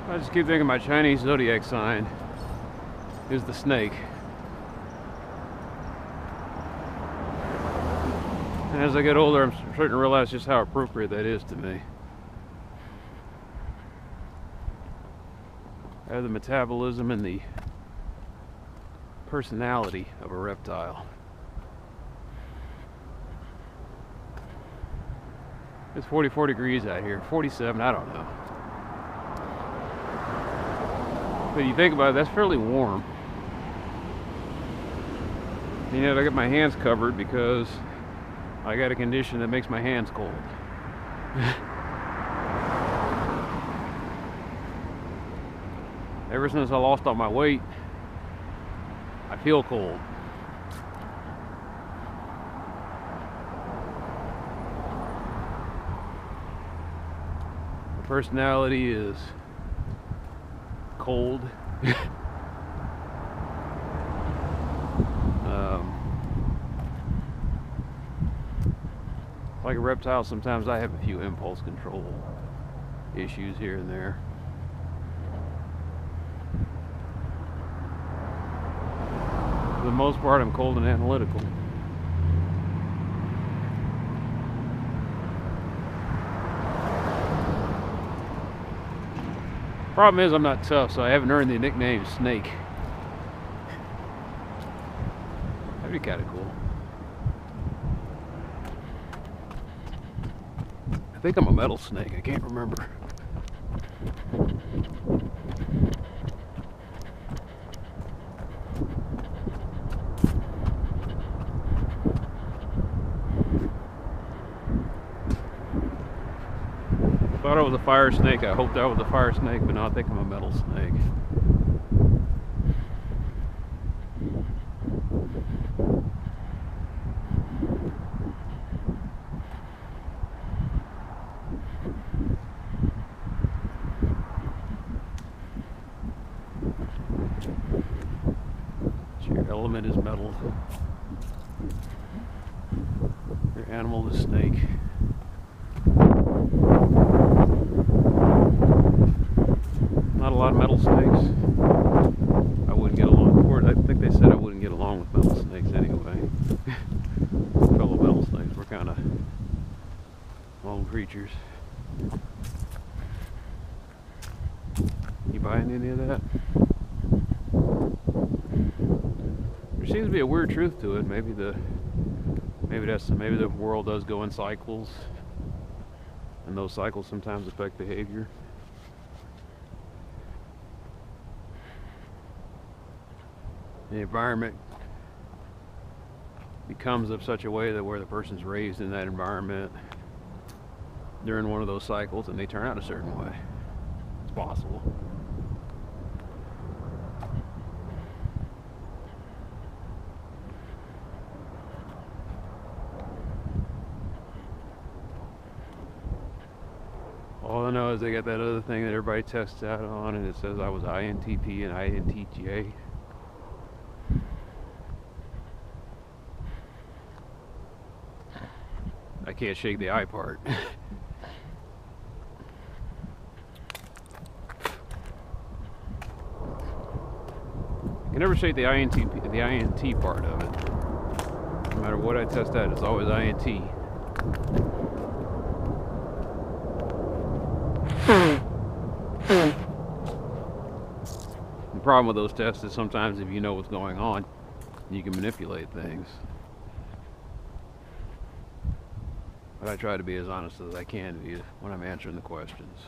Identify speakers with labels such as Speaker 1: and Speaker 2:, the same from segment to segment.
Speaker 1: I just keep thinking my Chinese zodiac sign is the snake. And as I get older, I'm starting to realize just how appropriate that is to me. I have the metabolism and the personality of a reptile. It's 44 degrees out here, 47, I don't know. But you think about it, that's fairly warm. And yet I got my hands covered because I got a condition that makes my hands cold. Ever since I lost all my weight, I feel cold. My personality is cold. Like a reptile, sometimes I have a few impulse control issues here and there. For the most part, I'm cold and analytical. Problem is, I'm not tough, so I haven't earned the nickname Snake. That'd be kind of cool. I think I'm a metal snake, I can't remember. Thought I was a fire snake. I hoped I was a fire snake, but no, I think I'm a metal snake. So your element is metal. Your animal is snake. Not a lot of metal snakes. I wouldn't get along with it. I think they said I wouldn't get along with metal snakes anyway. Fellow metal snakes, we're kind of lone creatures. You buying any of that? There seems to be a weird truth to it. Maybe the world does go in cycles, and those cycles sometimes affect behavior. The environment becomes of such a way that where the person's raised in that environment during one of those cycles and they turn out a certain way. It's possible. All I know is they got that other thing that everybody tests out on, and it says I was INTP and INTJ. I can't shake the I part. I can never shake the INT part of it. No matter what I test out, it's always INT. The problem with those tests is sometimes if you know what's going on, you can manipulate things. But I try to be as honest as I can be when I'm answering the questions.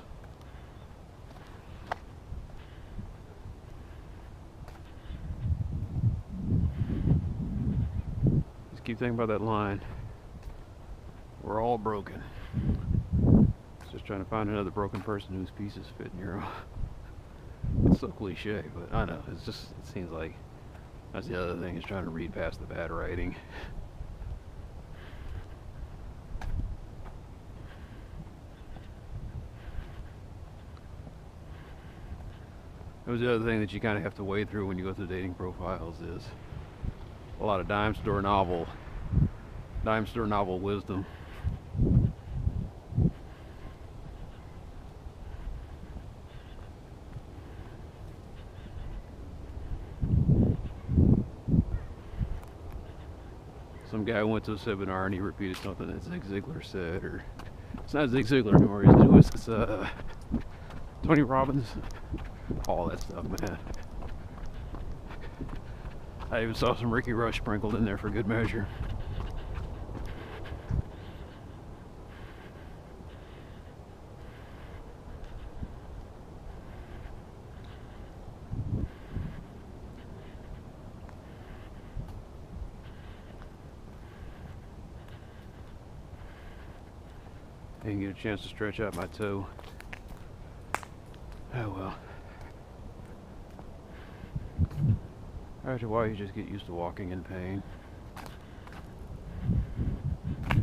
Speaker 1: Just keep thinking about that line. We're all broken. Just trying to find another broken person whose pieces fit in your own. It's so cliche, but I know, it seems like that's the other thing, is trying to read past the bad writing. That was the other thing that you kind of have to wade through when you go through dating profiles, is a lot of dime store novel wisdom. Some guy went to a seminar and he repeated something that Zig Ziglar said, or it's not Zig Ziglar anymore, it's Tony Robbins. All that stuff, man. I even saw some Ricky Rush sprinkled in there for good measure. I didn't get a chance to stretch out my toe. Oh well. After a while, you just get used to walking in pain. I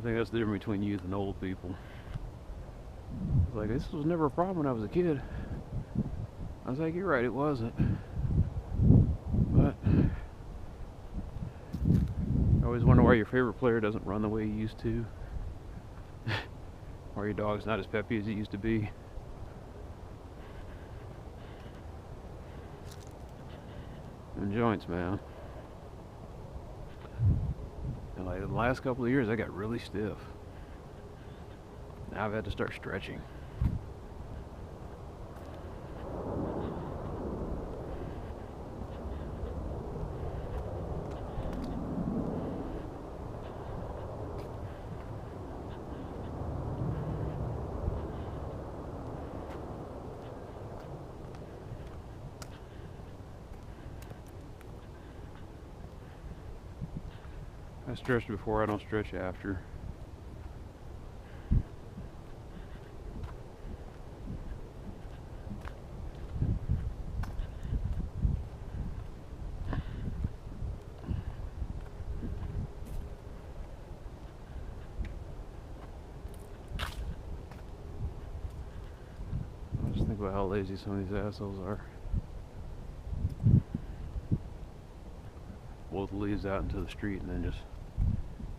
Speaker 1: think that's the difference between youth and old people. It's like, this was never a problem when I was a kid. I was like, you're right, it wasn't. But I always wonder why your favorite player doesn't run the way he used to. Or your dog's not as peppy as it used to be. And joints, man. And like the last couple of years, I got really stiff. Now I've had to start stretching. I stretch before, I don't stretch after. I just think about how lazy some of these assholes are. Blow the leaves out into the street and then just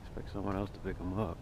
Speaker 1: expect someone else to pick them up.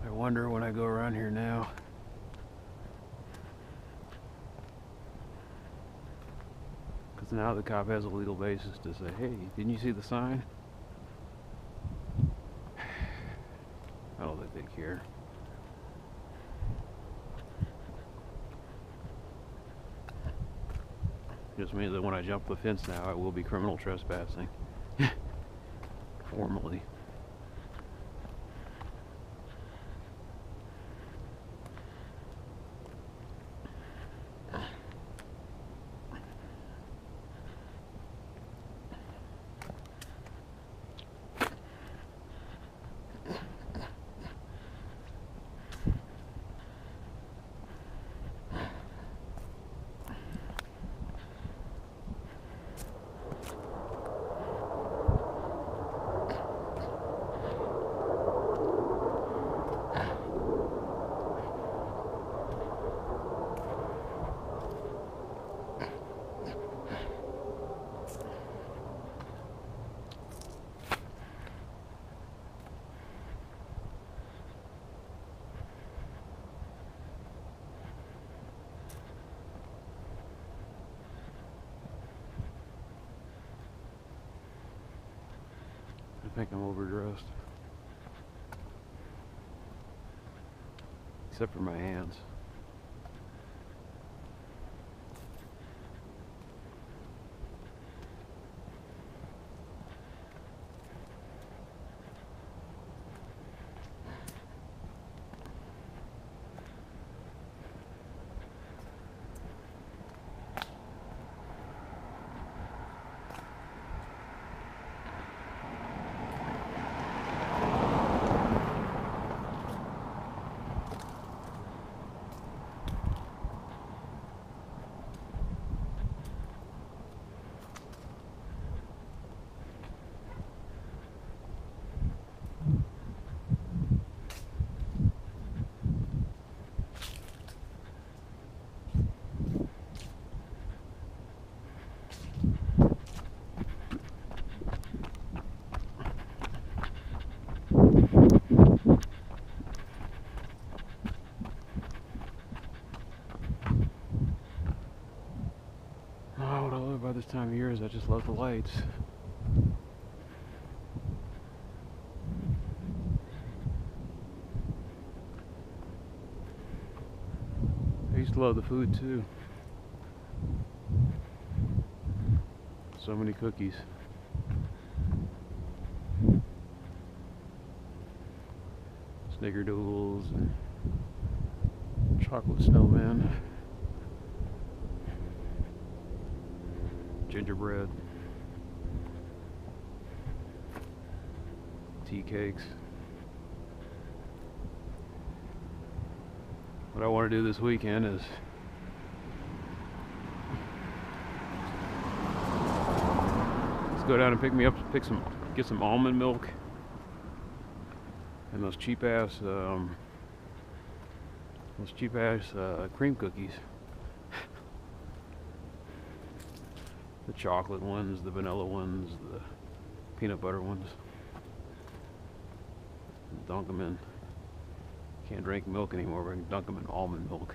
Speaker 1: I wonder when I go around here now, because now the cop has a legal basis to say, hey, didn't you see the sign? I don't think they care. Just means that when I jump the fence now, I will be criminal trespassing. Formally. I think I'm overdressed. Except for my hands. Oh, what I love about this time of year is I just love the lights. I used to love the food too. So many cookies. Snickerdoodles and chocolate snowman. Gingerbread. Tea cakes. What I want to do this weekend is let's go down and get some almond milk and those cheap ass cream cookies. The chocolate ones, the vanilla ones, the peanut butter ones. Dunk them in. Can't drink milk anymore, but I can dunk them in almond milk.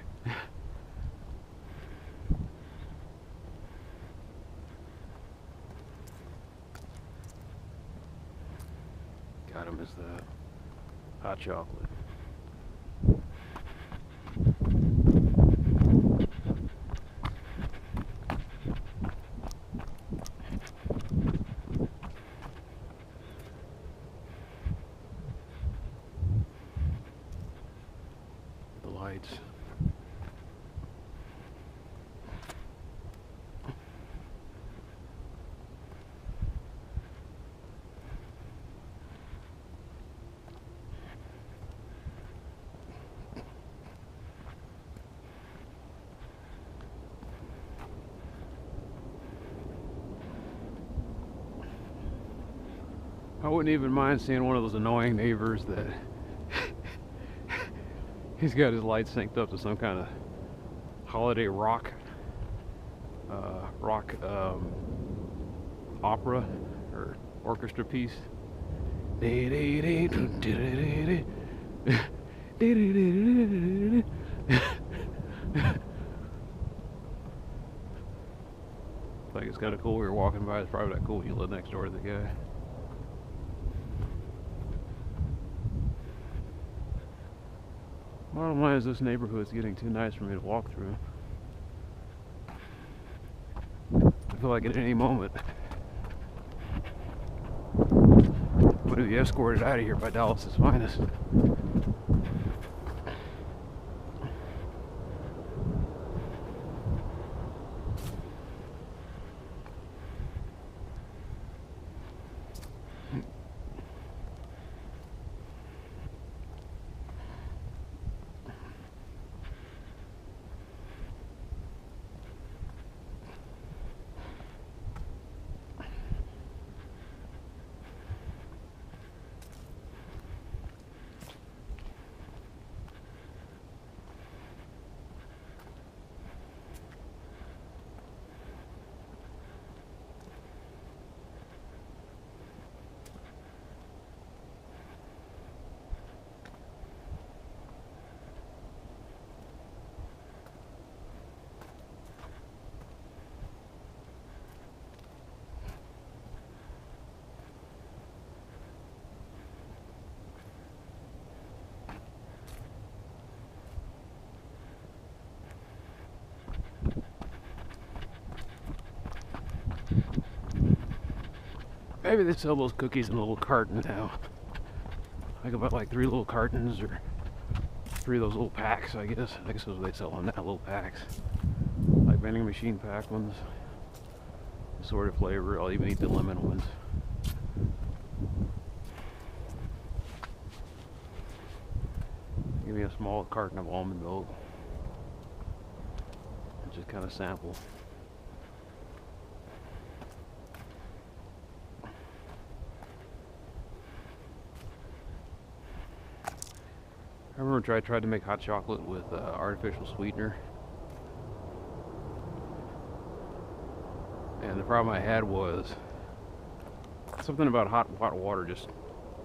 Speaker 1: Gotta miss that. Hot chocolate. The lights. I wouldn't even mind seeing one of those annoying neighbors that he's got his lights synced up to some kind of holiday rock opera or orchestra piece. Like, it's kind of cool. We were walking by. It's probably not cool when you live next door to the guy. Bottom line is this neighborhood's getting too nice for me to walk through. I feel like at any moment I'm going to be escorted out of here by Dallas's finest. Maybe they sell those cookies in a little carton now. I could buy like 3 little cartons or 3 of those little packs, I guess. I guess that's what they sell on that, little packs. Like vending machine pack ones. Assorted flavor. I'll even eat the lemon ones. Give me a small carton of almond milk. And just kind of sample. I remember I tried to make hot chocolate with artificial sweetener, and the problem I had was something about hot water, just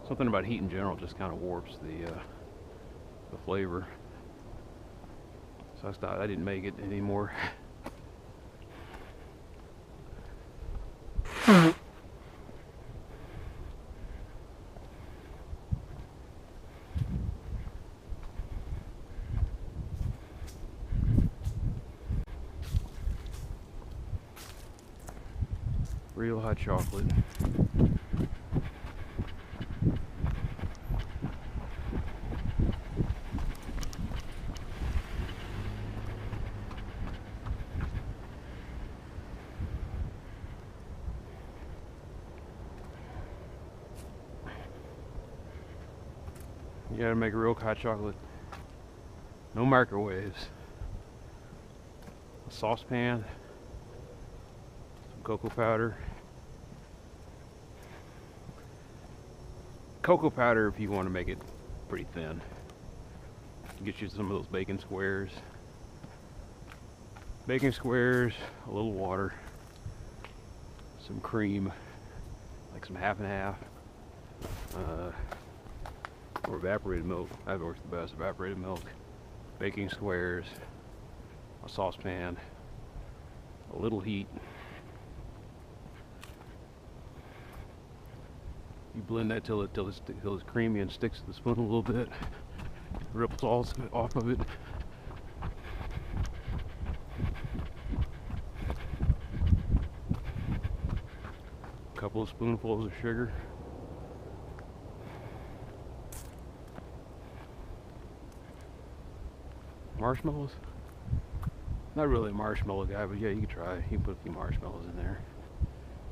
Speaker 1: something about heat in general just kind of warps the flavor. So I stopped. I didn't make it anymore. Real hot chocolate. You gotta make a real hot chocolate. No microwaves. A saucepan. Some cocoa powder. Cocoa powder if you want to make it pretty thin. Get you some of those bacon squares. Bacon squares, a little water, some cream, like some half and half, or evaporated milk. That works the best. Evaporated milk, baking squares, a saucepan, a little heat. You blend that till it's creamy and sticks to the spoon a little bit. Ripples all off of it. A couple of spoonfuls of sugar. Marshmallows? Not really a marshmallow guy, but yeah, you can try. You can put a few marshmallows in there.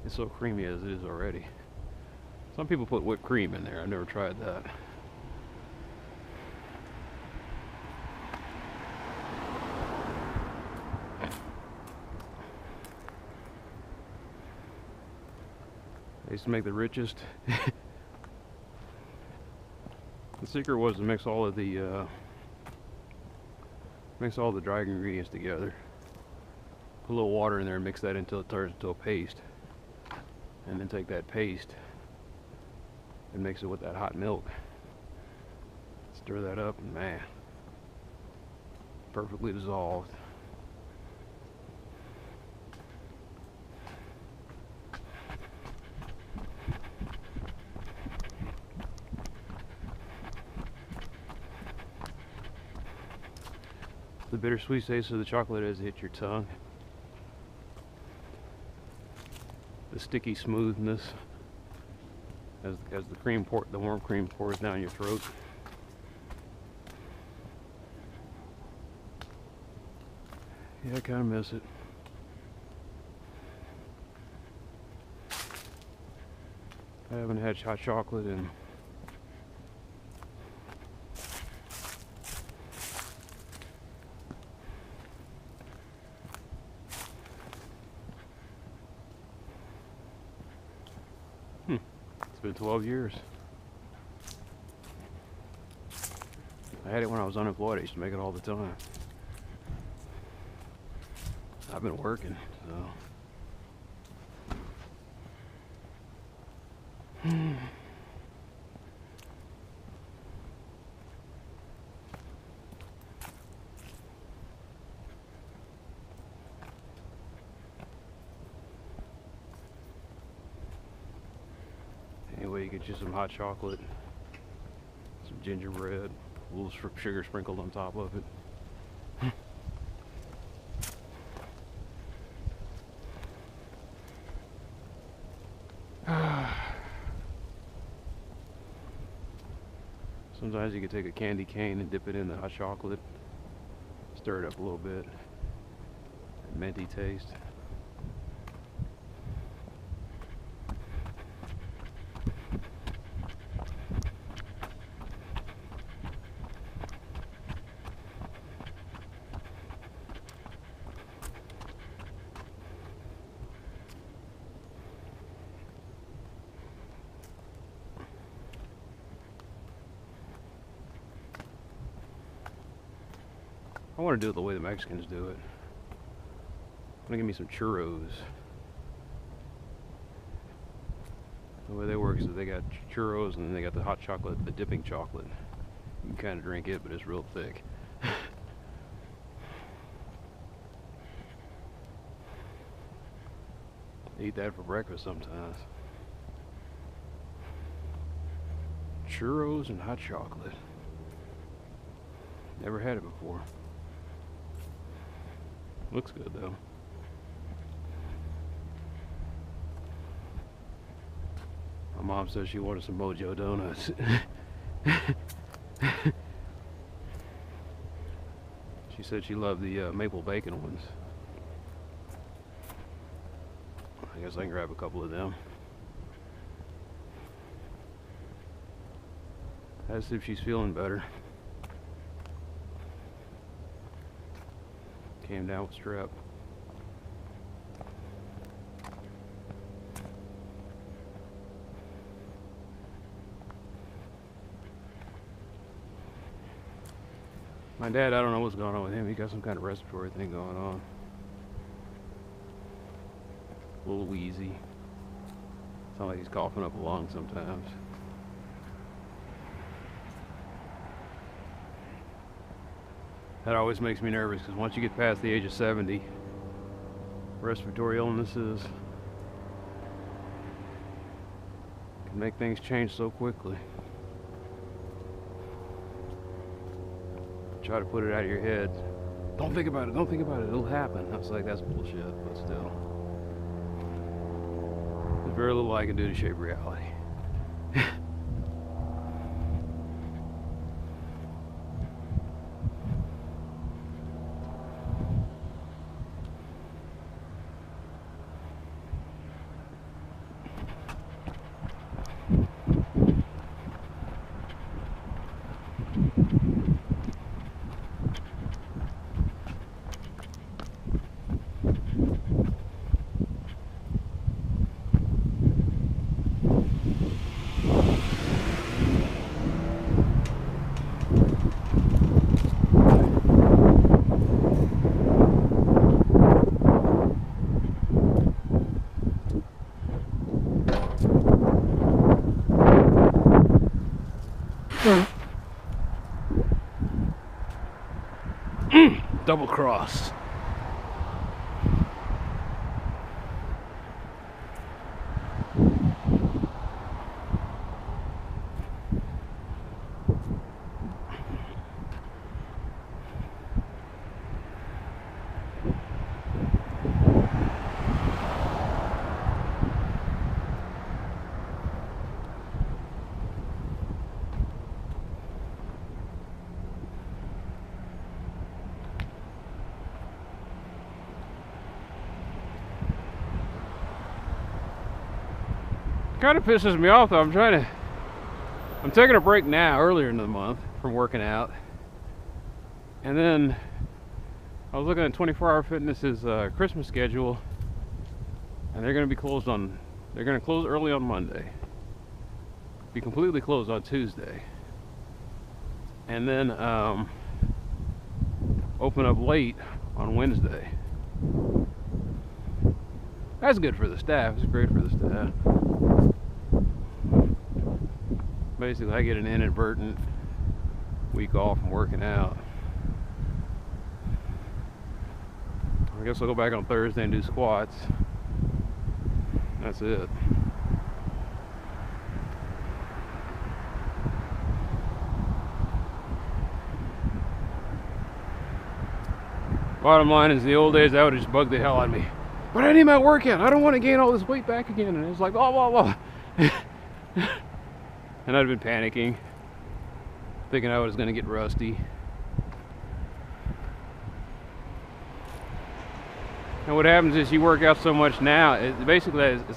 Speaker 1: It's so creamy as it is already. Some people put whipped cream in there. I've never tried that. I used to make the richest. The secret was to mix all the dry ingredients together. Put a little water in there and mix that until it turns into a paste. And then take that paste and mix it with that hot milk. Stir that up and man, perfectly dissolved. the bittersweet taste of the chocolate as it hits your tongue. The sticky smoothness as the warm cream pours down your throat. Yeah, I kind of miss it. I haven't had hot chocolate in it's been 12 years. I had it when I was unemployed. I used to make it all the time. I've been working, so. Anyway, you get you some hot chocolate, some gingerbread, a little sugar sprinkled on top of it. Sometimes you can take a candy cane and dip it in the hot chocolate, stir it up a little bit, that minty taste. I want to do it the way the Mexicans do it. I'm gonna give me some churros. The way they work is that they got churros and then they got the hot chocolate, the dipping chocolate. You can kind of drink it, but it's real thick. Eat that for breakfast sometimes. Churros and hot chocolate. Never had it before. Looks good though. My mom said she wanted some Mojo donuts. She said she loved the maple bacon ones. I guess I can grab a couple of them. Ask if she's feeling better. Came down with strep. My dad, I don't know what's going on with him. He got some kind of respiratory thing going on. A little wheezy. Sounds like he's coughing up a lung sometimes. That always makes me nervous because once you get past the age of 70, respiratory illnesses can make things change so quickly. Try to put it out of your head. Don't think about it, don't think about it, it'll happen. I was like, that's bullshit, but still. There's very little I can do to shape reality. Double cross. kind of pisses me off though. I'm taking a break now, earlier in the month, from working out. And then I was looking at 24 Hour Fitness's Christmas schedule, and they're going to be closed on, they're going to close early on Monday, be completely closed on Tuesday, and then open up late on Wednesday. That's good for the staff. It's great for the staff. Basically, I get an inadvertent week off from working out. I guess I'll go back on Thursday and do squats. That's it. Bottom line is, the old days, that would have just bugged the hell out of me. But I need my workout. I don't want to gain all this weight back again. And it's like, blah, blah, blah. And I'd have been panicking, thinking I was going to get rusty. And what happens is, you work out so much now, it's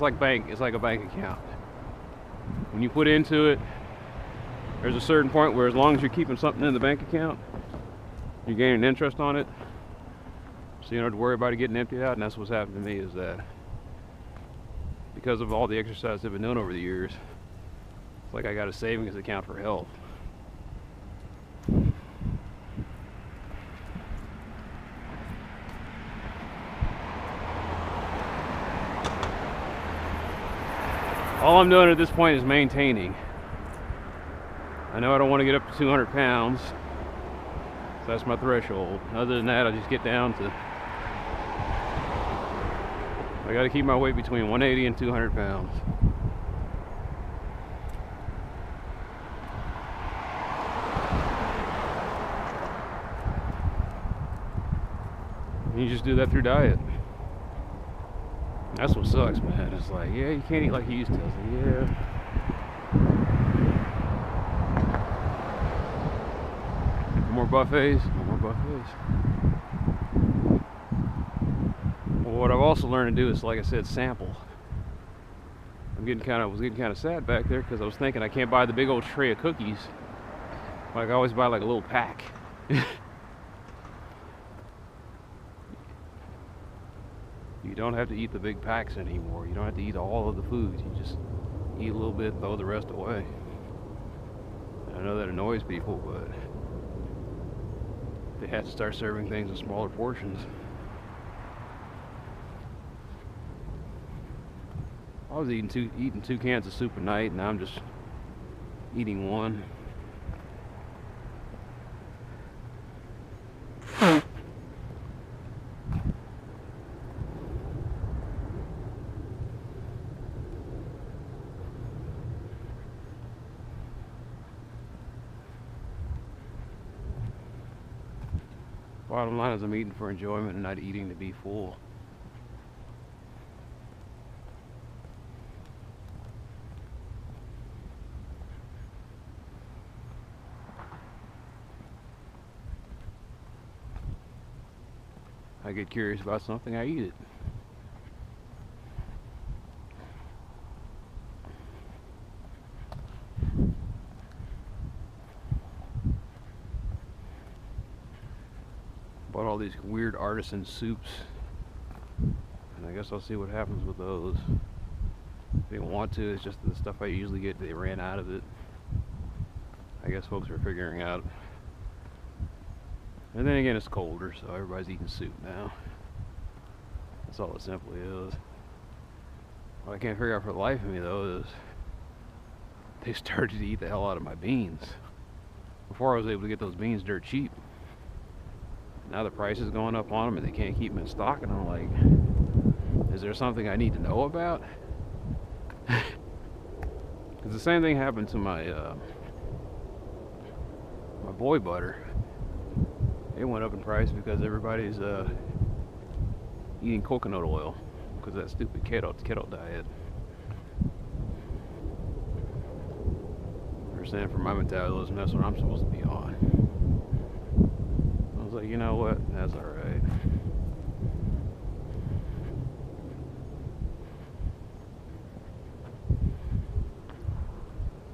Speaker 1: like a bank account. When you put into it, there's a certain point where, as long as you're keeping something in the bank account, you're gaining interest on it. So you don't have to worry about it getting emptied out. And that's what's happened to me, is that because of all the exercise I've been doing over the years, it's like I got a savings account for health. All I'm doing at this point is maintaining. I know I don't want to get up to 200 pounds, so that's my threshold. Other than that, I just get down to, I got to keep my weight between 180 and 200 pounds. And you just do that through diet. That's what sucks, man. It's like, yeah, you can't eat like you used to. I was like, yeah. More buffets, more buffets. Well, what I've also learned to do is, like I said, sample. I was getting kind of sad back there, because I was thinking I can't buy the big old tray of cookies. Like, I always buy like a little pack. You don't have to eat the big packs anymore. You don't have to eat all of the foods. You just eat a little bit and throw the rest away. I know that annoys people, but they have to start serving things in smaller portions. I was eating two cans of soup a night, and now I'm just eating one. Bottom line is, I'm eating for enjoyment and not eating to be full. I get curious about something, I eat it. Bought all these weird artisan soups, and I guess I'll see what happens with those. If they want to, it's just the stuff I usually get, they ran out of it. I guess folks are figuring out. And then again, it's colder, so everybody's eating soup now. That's all it simply is. What I can't figure out for the life of me, though, is they started to eat the hell out of my beans. Before, I was able to get those beans dirt cheap. Now the price is going up on them, and they can't keep them in stock, and I'm like, is there something I need to know about? Because the same thing happened to my my boy butter. It went up in price because everybody's eating coconut oil because of that stupid keto diet. They're saying for my metabolism, that's what I'm supposed to be on. I was like, you know what? That's all right.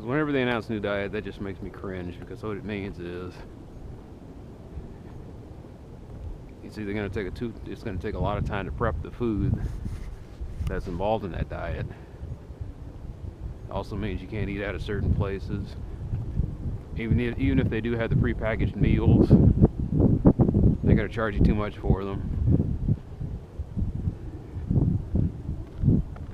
Speaker 1: Whenever they announce a new diet, that just makes me cringe, because what it means is it's either going to take it's going to take a lot of time to prep the food that's involved in that diet. It also means you can't eat out of certain places. Even if they do have the prepackaged meals, they're going to charge you too much for them.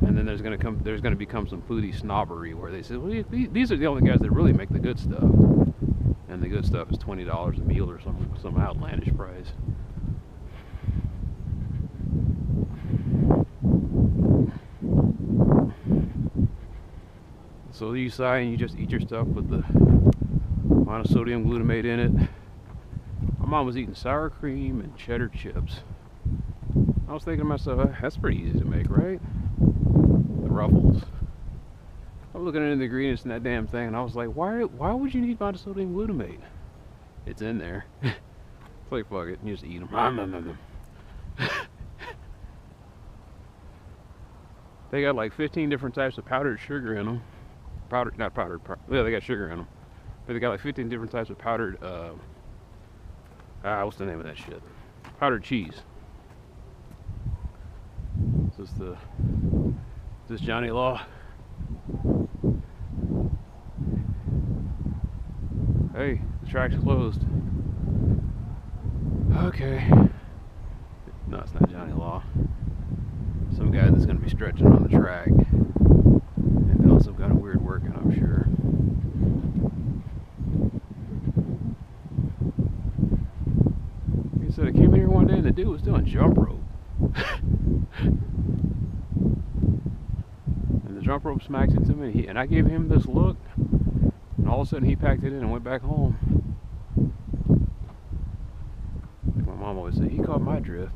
Speaker 1: And then there's going to become some foodie snobbery where they say, well, these are the only guys that really make the good stuff, and the good stuff is $20 a meal or some outlandish price. So you sigh and you just eat your stuff with the monosodium glutamate in it. My mom was eating sour cream and cheddar chips. I was thinking to myself, that's pretty easy to make, right? The Ruffles. I was looking into the ingredients in that damn thing, and I was like, why would you need monosodium glutamate? It's in there. It's like, fuck it, you just eat them. They got like 15 different types of powdered sugar in them. Not powdered, yeah, they got sugar in them. But they got like 15 different types of powdered, what's the name of that shit? Powdered cheese. Is this Johnny Law? Hey, the track's closed. Okay. No, it's not Johnny Law. Some guy that's gonna be stretching on the track and doing some kind of weird working, I'm sure. He said I came in here one day and the dude was doing jump rope. And the jump rope smacked into me, and I gave him this look, and all of a sudden he packed it in and went back home. Like my mom always said, he caught my drift.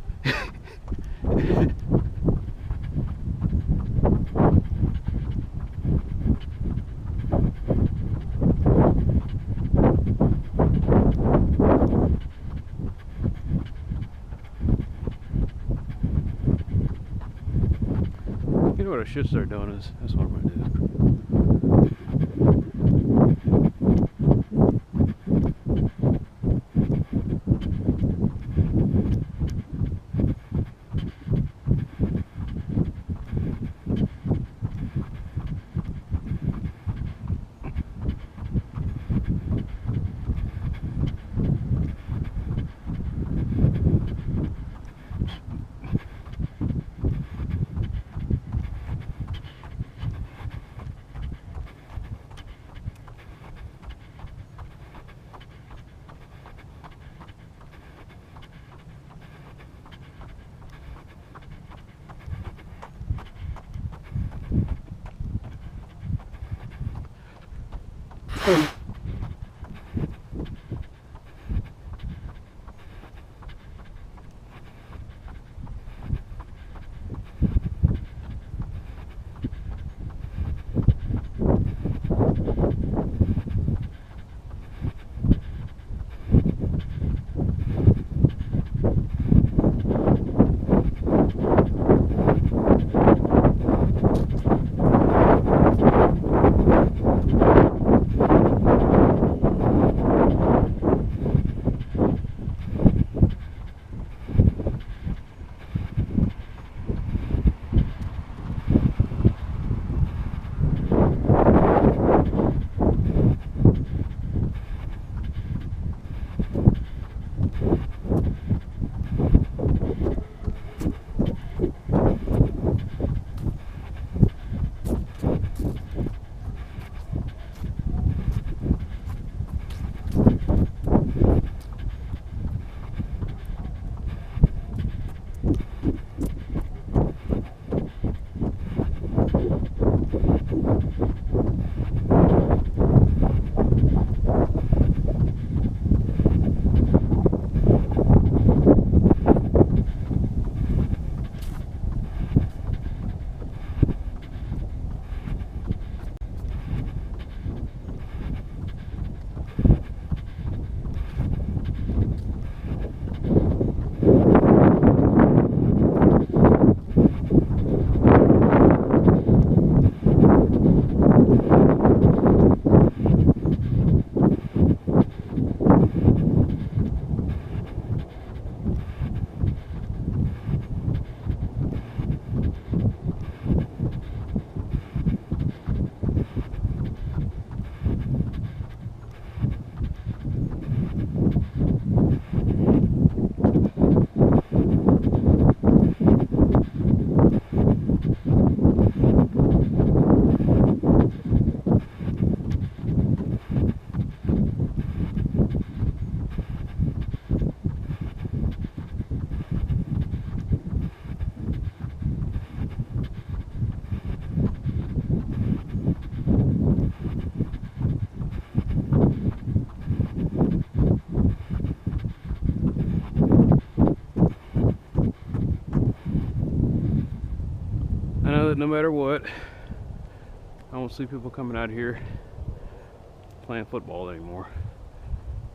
Speaker 1: You know what I should start doing is, that's what I'm going to do. But no matter what, I don't see people coming out here playing football anymore.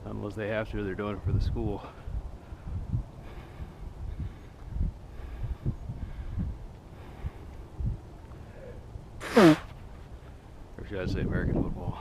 Speaker 1: Unless they have to, they're doing it for the school. Or should I say American football?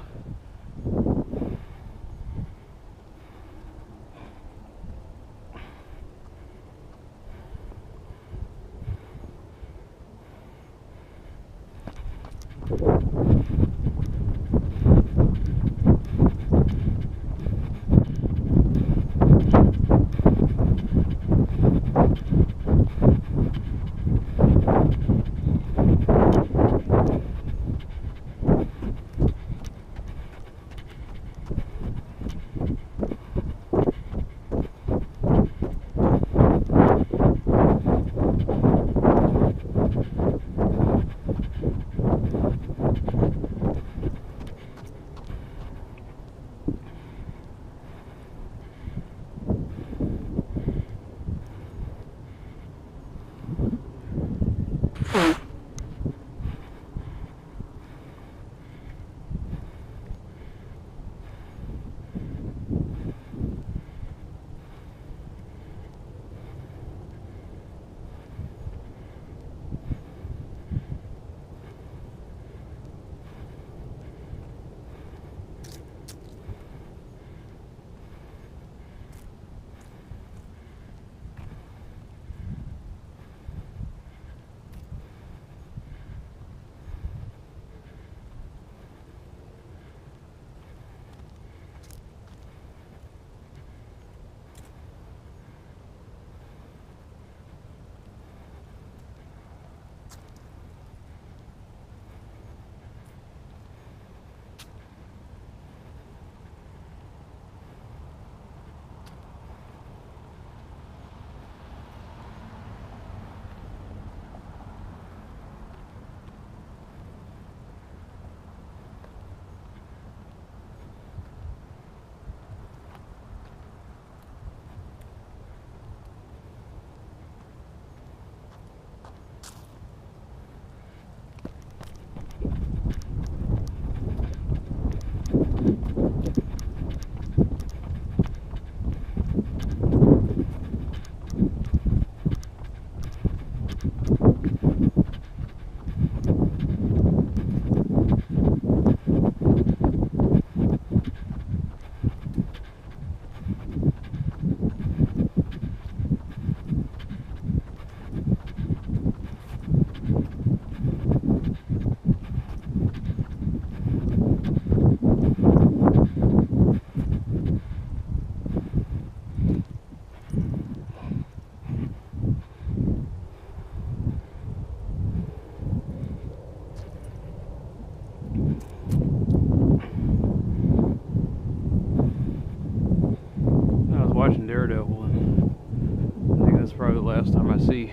Speaker 1: Probably the last time I see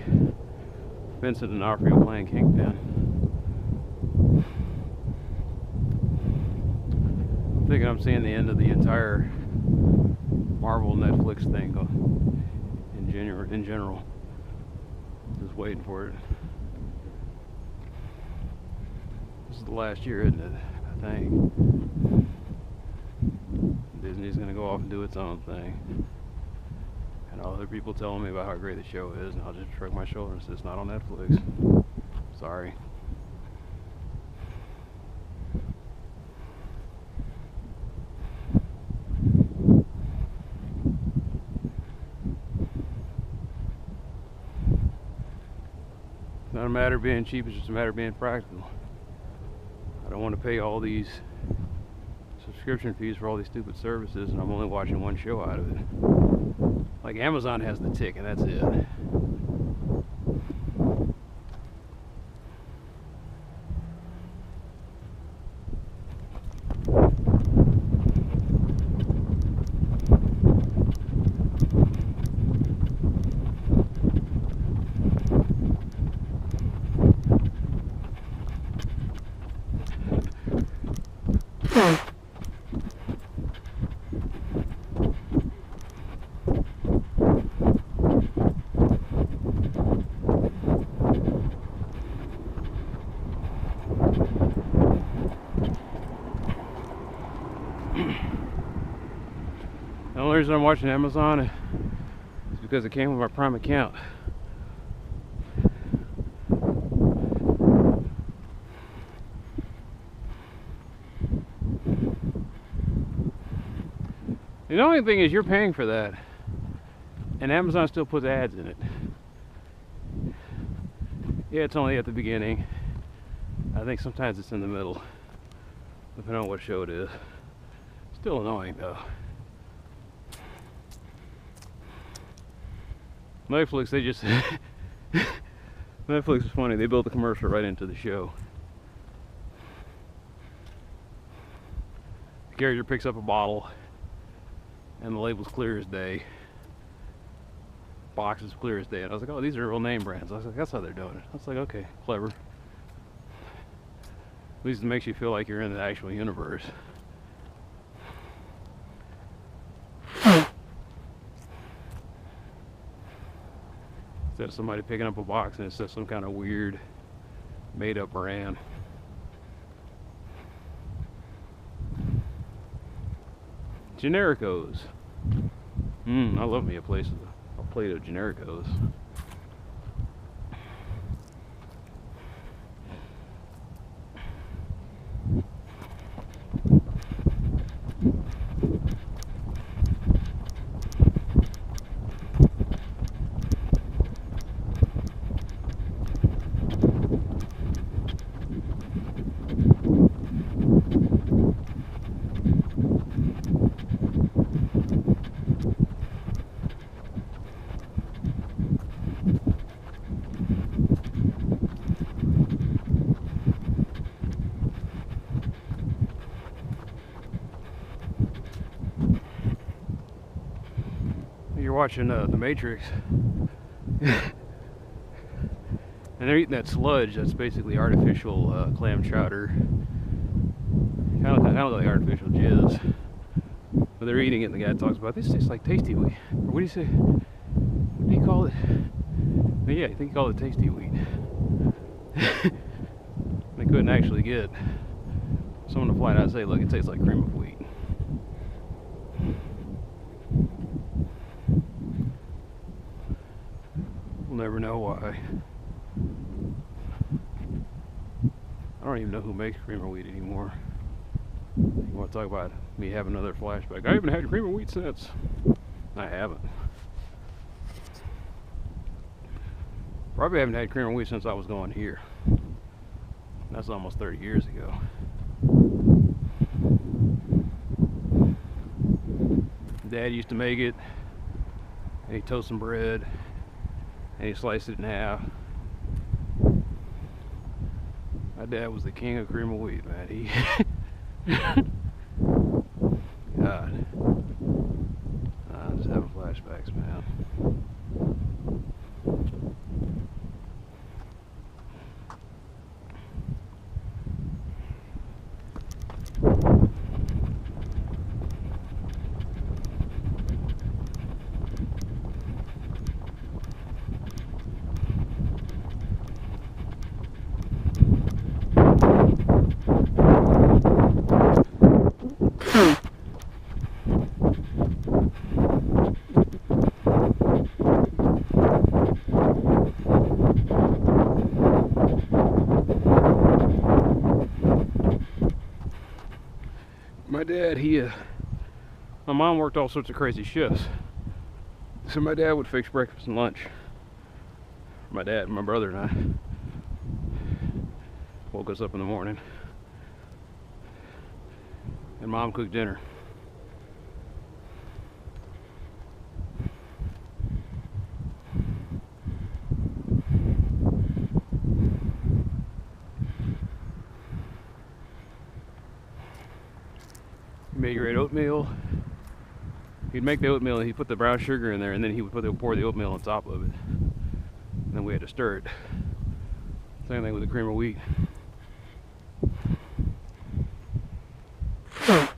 Speaker 1: Vincent D'Onofrio playing Kingpin. I'm thinking I'm seeing the end of the entire Marvel Netflix thing in general. Just waiting for it. This is the last year, isn't it? I think Disney's gonna go off and do its own thing. And other people telling me about how great the show is, and I'll just shrug my shoulders and say it's not on Netflix. Sorry. It's not a matter of being cheap, it's just a matter of being practical. I don't want to pay all these subscription fees for all these stupid services, and I'm only watching one show out of it. Like Amazon has the tick, and that's it. The only reason I'm watching Amazon is because it came with my Prime account. The only thing is you're paying for that, and Amazon still puts ads in it. Yeah, it's only at the beginning. I think sometimes it's in the middle, depending on what show it is. Still annoying though. Netflix, they just Netflix is funny. They built the commercial right into the show. The character picks up a bottle, and the label's clear as day. Box is clear as day. And I was like, oh, these are real name brands. I was like, that's how they're doing it. I was like, okay, clever. At least it makes you feel like you're in the actual universe. Instead of somebody picking up a box and it says some kind of weird made up brand. Genericos. I love me a plate of Genericos. You're watching The Matrix, and they're eating that sludge. That's basically artificial clam chowder, kind of like artificial jizz. But they're eating it, and the guy talks about this tastes like tasty wheat. Or what do you say? What do you call it? But yeah, I think he called it tasty wheat. They couldn't actually get someone to flat out say, look, it tastes like cream of wheat. We'll never know why. I don't even know who makes cream of wheat anymore. You want to talk about me having another flashback? I haven't had cream of wheat since. I haven't. Probably haven't had cream of wheat since I was going here. That's almost 30 years ago. Dad used to make it, and he'd toast some bread, and he sliced it in half. My dad was the king of cream of wheat, man. He God. I'm just having flashbacks, man. My dad, my mom worked all sorts of crazy shifts. So my dad would fix breakfast and lunch. My dad, my brother and I woke us up in the morning. And Mom cooked dinner. He made great oatmeal. He'd make the oatmeal and he'd put the brown sugar in there, and then he would pour the oatmeal on top of it. And then we had to stir it. Same thing with the cream of wheat. And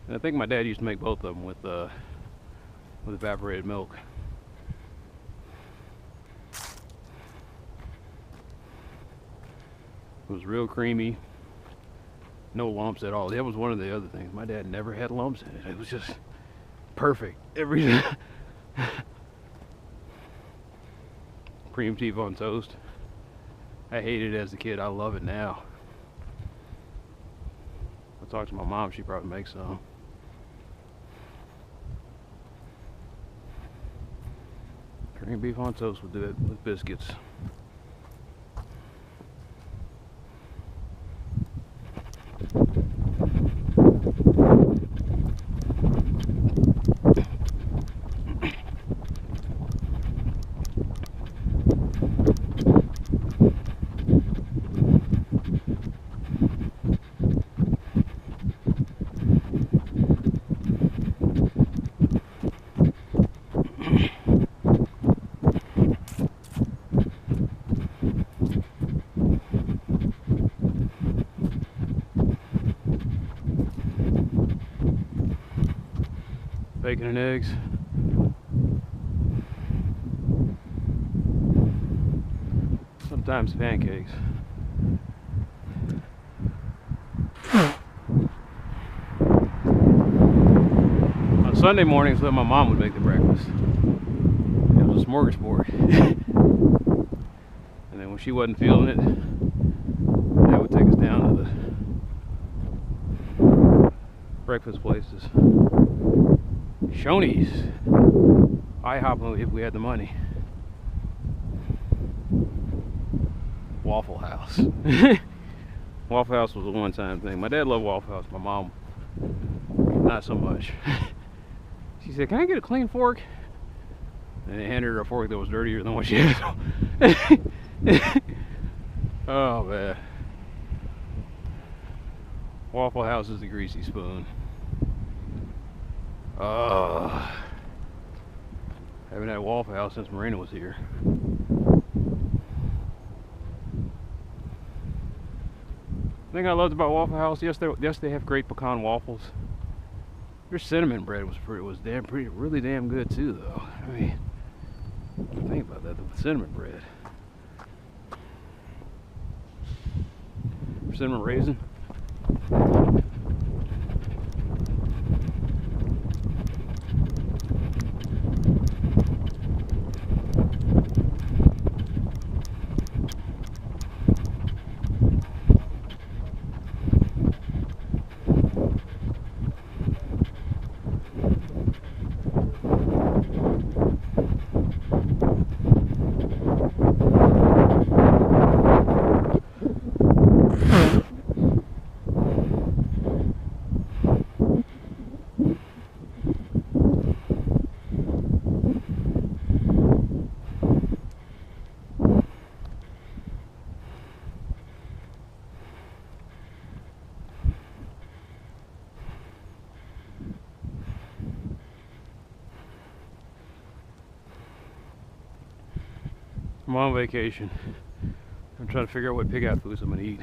Speaker 1: I think my dad used to make both of them with evaporated milk. It was real creamy. No lumps at all. That was one of the other things. My dad never had lumps in it. It was just, perfect every time. Cream cheese on toast. I hated it as a kid. I love it now. I'll talk to my mom. She probably makes some. Cream beef on toast, we'll do it with biscuits. Bacon and eggs. Sometimes pancakes. On Sunday mornings, when my mom would make the breakfast, it was a smorgasbord. And then when she wasn't feeling it, that would take us down to the breakfast places. Shoney's, IHOP if we had the money. Waffle House. Waffle House was a one-time thing. My dad loved Waffle House. My mom, not so much. She said, "Can I get a clean fork?" And they handed her a fork that was dirtier than what she had. Oh man. Waffle House is the greasy spoon. Haven't had Waffle House since Marina was here. The thing I loved about Waffle House, yes they have great pecan waffles. Their cinnamon bread was really damn good too, though. I mean, think about that, the cinnamon bread. Cinnamon raisin. I'm on vacation. I'm trying to figure out what pig out foods I'm gonna eat.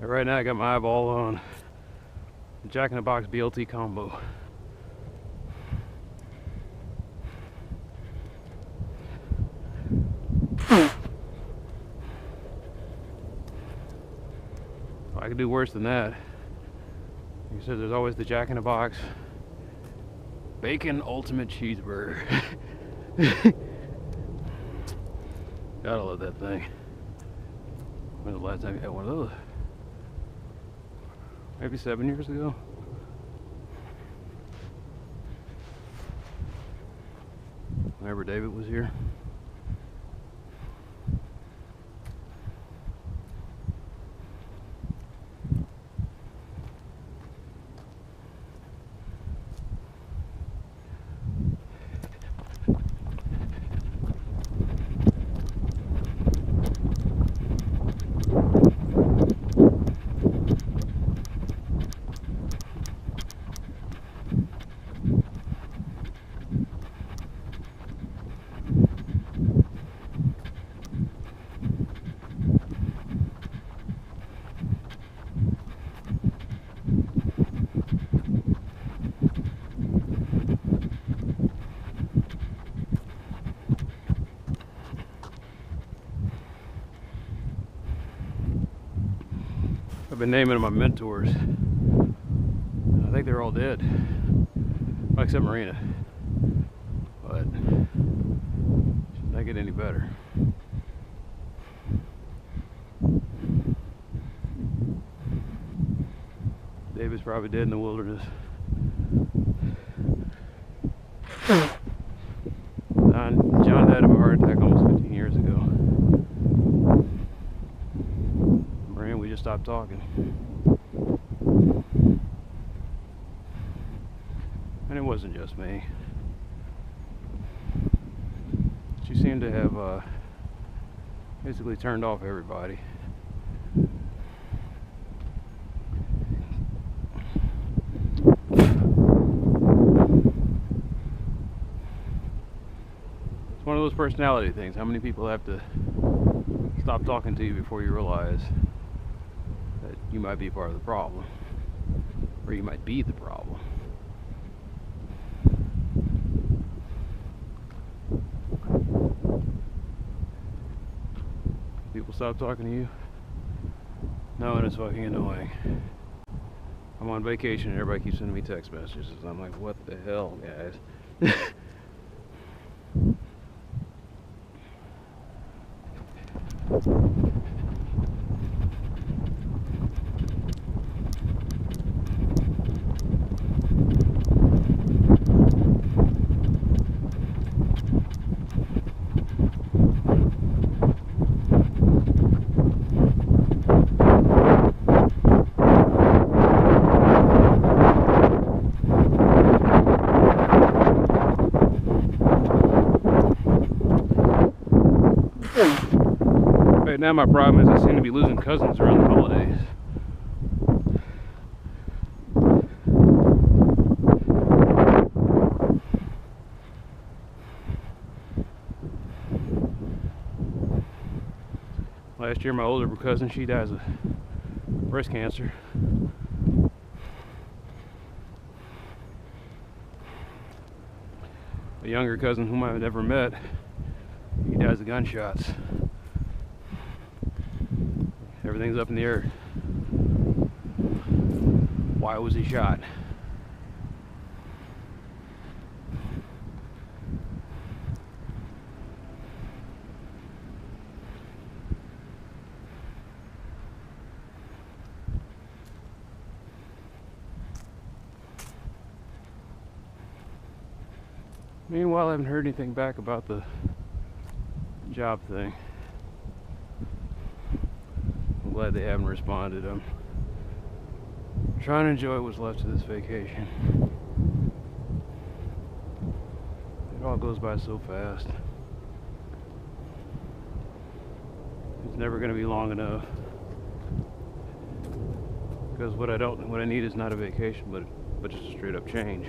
Speaker 1: And right now I got my eyeball on the Jack in the Box BLT combo. I could do worse than that. Like I said, there's always the Jack in the Box Bacon Ultimate Cheeseburger. Gotta love that thing. When was the last time you had one of those? Maybe 7 years ago. Whenever David was here. been naming my mentors. I think they're all dead, except Marina. But should not get any better. David's probably dead in the wilderness. John died of a heart attack almost 15 years ago. Marina, we just stopped talking. And it wasn't just me. She seemed to have basically turned off everybody. It's one of those personality things. How many people have to stop talking to you before you realize that you might be part of the problem, or you might be the problem? People stop talking to you? No, and it's fucking annoying. I'm on vacation and everybody keeps sending me text messages. I'm like, what the hell, guys? Right now my problem is I seem to be losing cousins around the holidays. Last year my older cousin, she dies of breast cancer. A younger cousin whom I've never met, he dies of gunshots. Everything's up in the air. Why was he shot? Meanwhile, I haven't heard anything back about the job thing. I'm glad they haven't responded. I'm trying to enjoy what's left of this vacation. It all goes by so fast. It's never going to be long enough. Because what I need is not a vacation, but just a straight up change.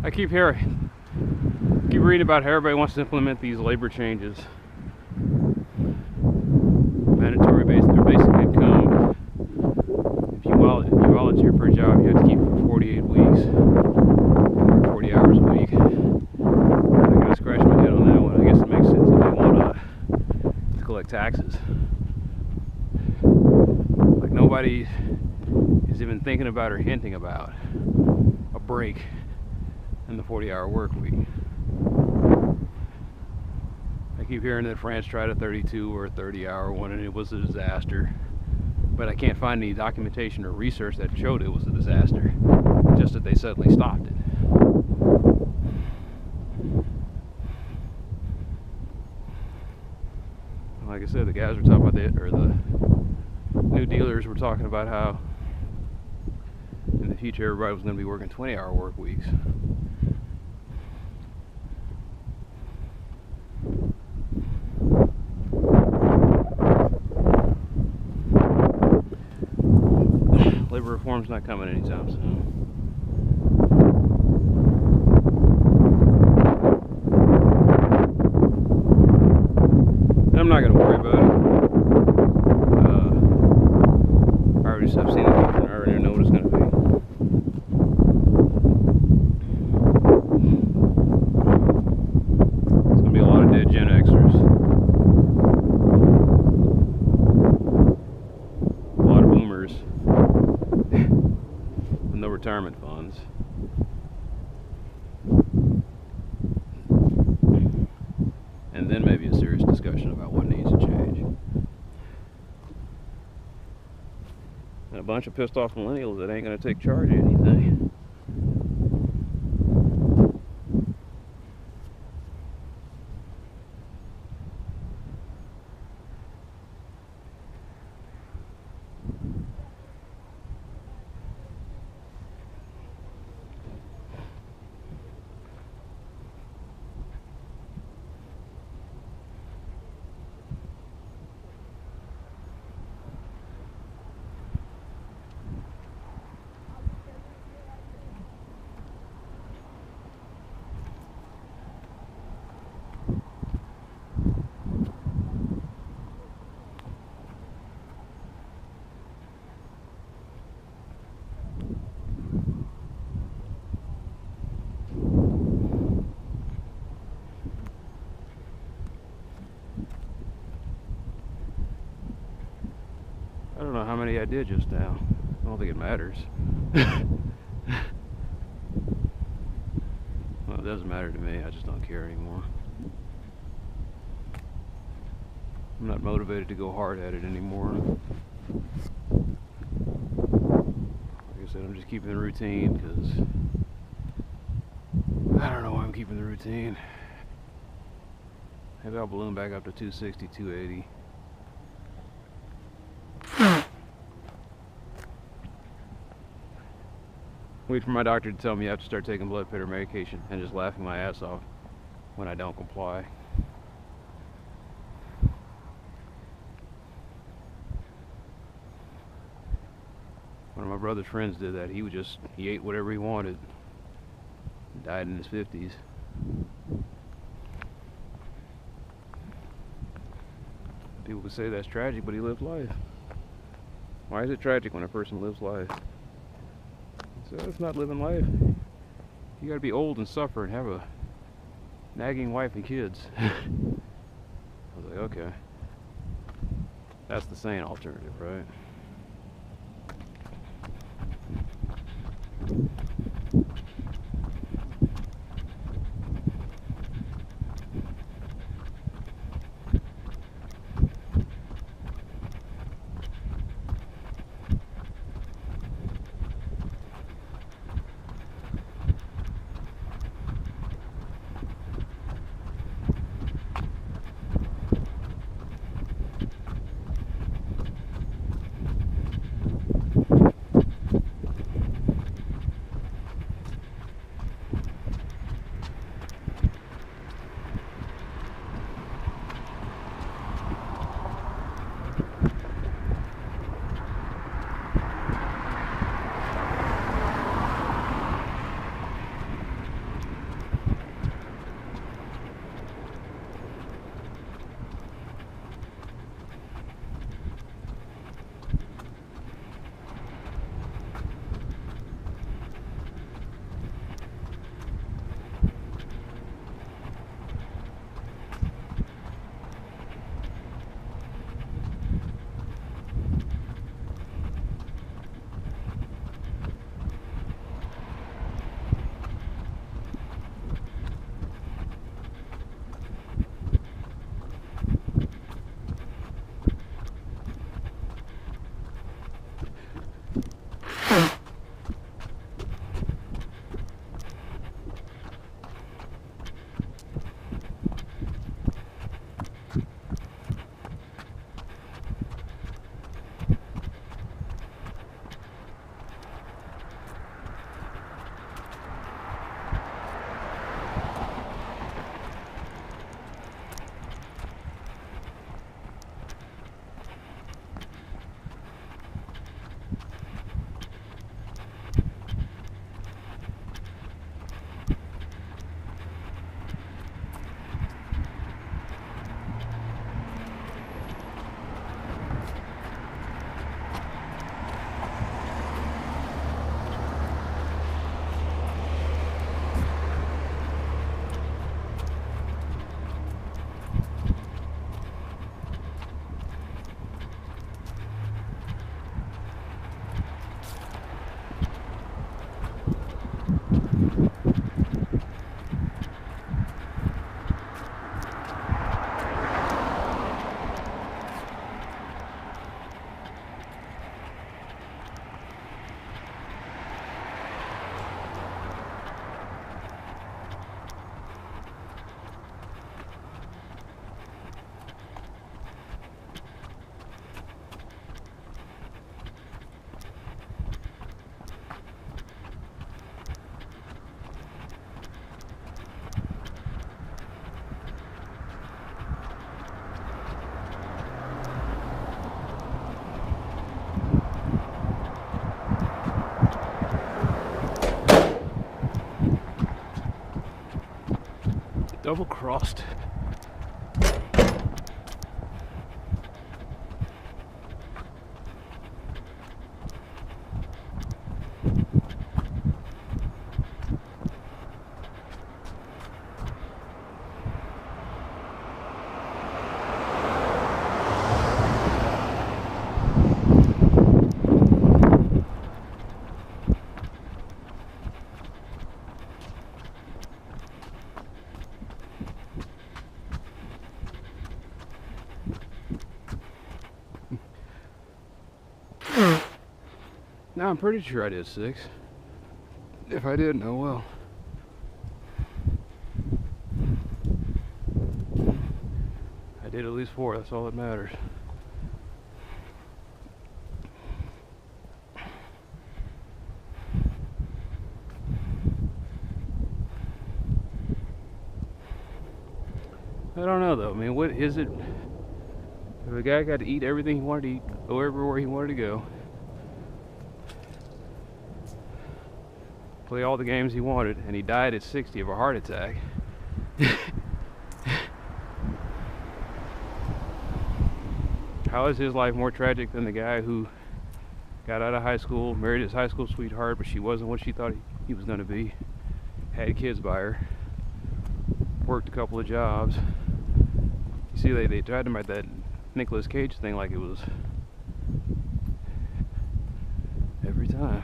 Speaker 1: I keep reading about how everybody wants to implement these labor changes. Mandatory basic income. If you volunteer for a job, you have to keep it for 48 weeks, 40 hours a week. I gotta scratch my head on that one. I guess it makes sense if they want to collect taxes. Like nobody is even thinking about or hinting about a break in the 40-hour work week. I keep hearing that France tried a 32 or a 30-hour one and it was a disaster. but I can't find any documentation or research that showed it was a disaster, just that they suddenly stopped it. Like I said, the guys were talking about the new dealers were talking about how in the future everybody was going to be working 20-hour work weeks. Labor reform's not coming anytime soon. I'm not going to worry about it. I've seen it. I already know what it's going to be. It's going to be a lot of dead Gen Xers. A lot of boomers. With no retirement funds. And then maybe a serious discussion about what needs to change. And a bunch of pissed off millennials that ain't going to take charge of anything. I don't know how many I did just now. I don't think it matters. Well, it doesn't matter to me. I just don't care anymore. I'm not motivated to go hard at it anymore. Like I said, I'm just keeping the routine because I don't know why I'm keeping the routine. Maybe I'll balloon back up to 260, 280. Wait for my doctor to tell me I have to start taking blood thinner medication and just laughing my ass off when I don't comply. One of my brother's friends did that. He ate whatever he wanted. Died in his 50s. People could say that's tragic, but he lived life. Why is it tragic when a person lives life? So that's not living life. You gotta be old and suffer and have a nagging wife and kids. I was like, okay. That's the sane alternative, right? double crossed. No, I'm pretty sure I did 6. If I didn't, oh well. I did at least 4, that's all that matters. I don't know though, I mean, what is it? If a guy got to eat everything he wanted to eat, go everywhere he wanted to go, play all the games he wanted, and he died at 60 of a heart attack. How is his life more tragic than the guy who got out of high school, married his high school sweetheart, but she wasn't what she thought he was going to be, had kids by her, worked a couple of jobs. You see, they tried to make that Nicolas Cage thing like it was every time.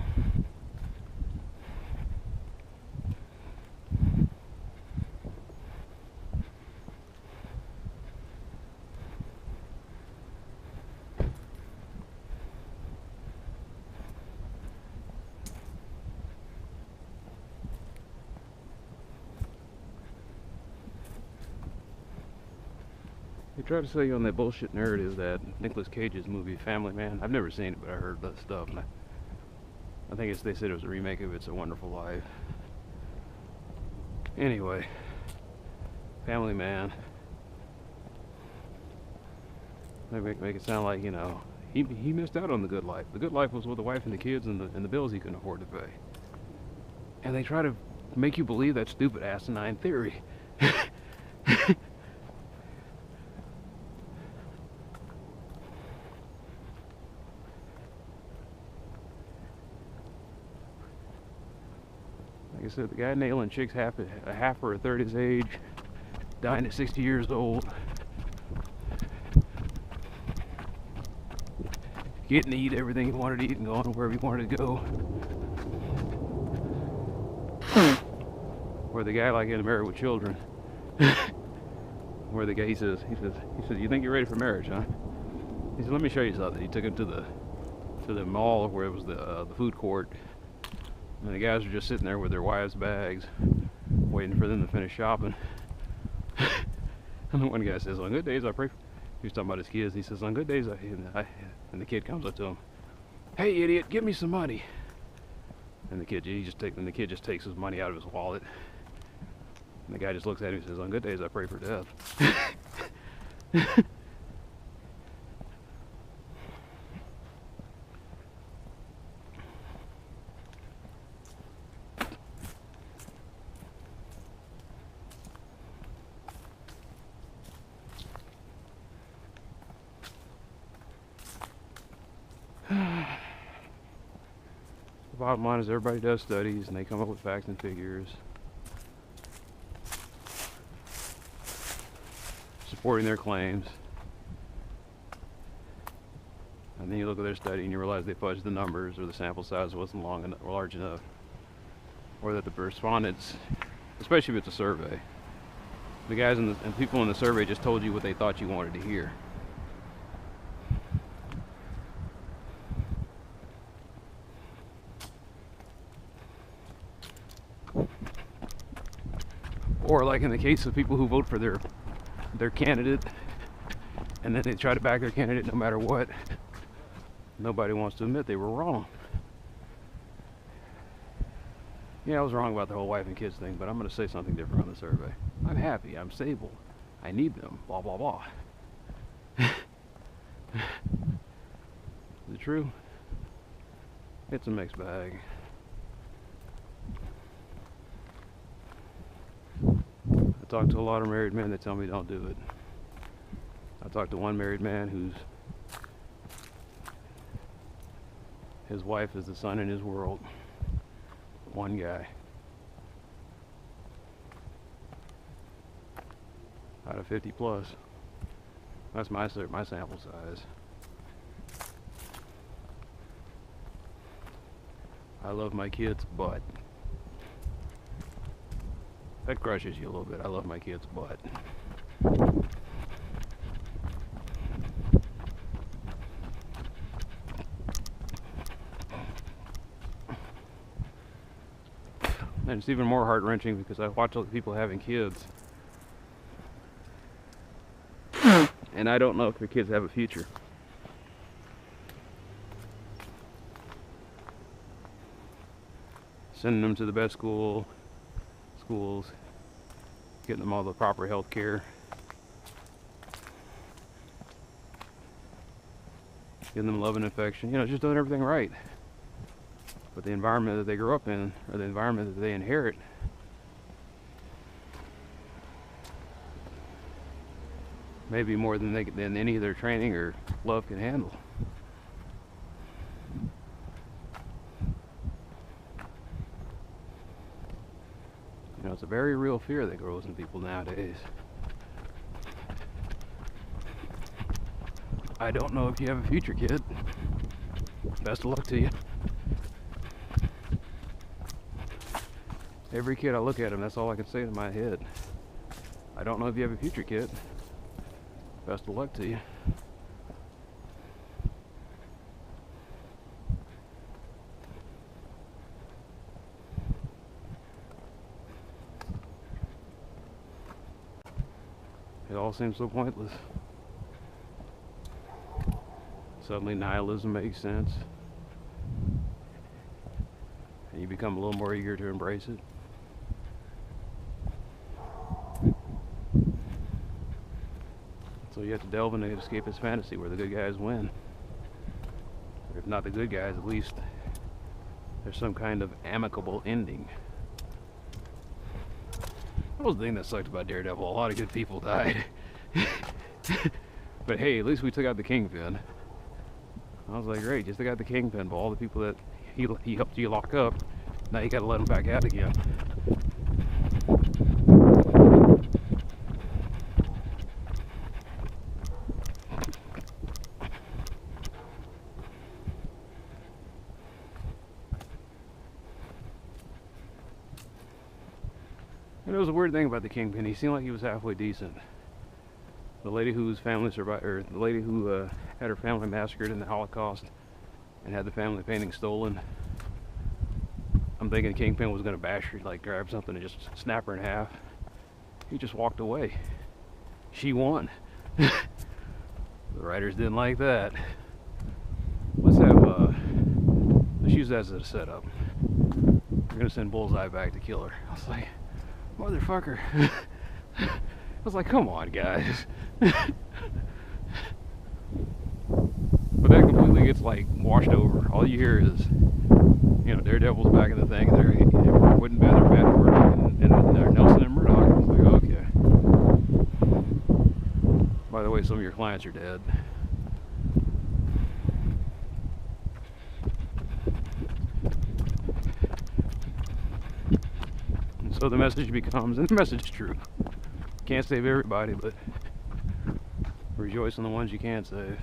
Speaker 1: They try to sell you on that bullshit narrative that Nicolas Cage's movie Family Man. I've never seen it, but I heard that stuff. And I think they said it was a remake of It's a Wonderful Life. Anyway, Family Man. They make it sound like, you know, he missed out on the good life. The good life was with the wife and the kids and the bills he couldn't afford to pay. And they try to make you believe that stupid asinine theory. Like I said, the guy nailing chicks half or a third his age, dying at 60 years old, getting to eat everything he wanted to eat and going wherever he wanted to go. Or the guy like in Married with Children, where the guy he says, "You think you're ready for marriage, huh?" He said, "Let me show you something." He took him to the mall where it was the food court. And the guys are just sitting there with their wives' bags, waiting for them to finish shopping. And the one guy says, "On good days I pray for..." He was talking about his kids. He says, "On good days and the kid comes up to him, "Hey idiot, give me some money." And the kid just takes his money out of his wallet. And the guy just looks at him and says, "On good days I pray for death." The bottom line is everybody does studies and they come up with facts and figures supporting their claims, and then you look at their study and you realize they fudged the numbers, or the sample size wasn't large enough, or that the respondents, especially if it's a survey, the guys and people in the survey just told you what they thought you wanted to hear. Or like in the case of people who vote for their candidate and then they try to back their candidate no matter what, nobody wants to admit they were wrong. Yeah, I was wrong about the whole wife and kids thing, but I'm going to say something different on the survey. I'm happy, I'm stable, I need them, blah blah blah. Is it true? It's a mixed bag. I talk to a lot of married men that tell me don't do it. I talked to one married man his wife is the sun in his world. One guy. Out of 50 plus. That's my sample size. I love my kids' butt. That crushes you a little bit. I love my kids' butt. And it's even more heart-wrenching because I watch other people having kids. And I don't know if their kids have a future. Sending them to the best schools, getting them all the proper health care, giving them love and affection, just doing everything right. But the environment that they grow up in, or the environment that they inherit, maybe more than any of their training or love can handle. It's a very real fear that grows in people nowadays. I don't know if you have a future, kid. Best of luck to you. Every kid I look at him, that's all I can say in my head. I don't know if you have a future, kid. Best of luck to you. It all seems so pointless. Suddenly nihilism makes sense. And you become a little more eager to embrace it. So you have to delve into escapist fantasy where the good guys win. Or if not the good guys, at least there's some kind of amicable ending. That was the thing that sucked about Daredevil. A lot of good people died. But hey, at least we took out the Kingpin. I was like, great, just took out the Kingpin, but all the people that he helped you lock up, now you gotta let them back out again. And it was a weird thing about the Kingpin. He seemed like he was halfway decent. The lady whose family survived, or the lady who had her family massacred in the Holocaust and had the family painting stolen. I'm thinking Kingpin was gonna bash her, like grab something and just snap her in half. He just walked away. She won. The writers didn't like that. Let's use that as a setup. We're gonna send Bullseye back to kill her. I was like, motherfucker. I was like, come on, guys. But that completely gets like washed over. All you hear is, Daredevil's back in the thing, and they're wouldn't bad or bad Murdoch, and they're Nelson and Murdoch. I was like, okay. By the way, some of your clients are dead. And so the message becomes, and the message is true. Can't save everybody, but rejoice on the ones you can save.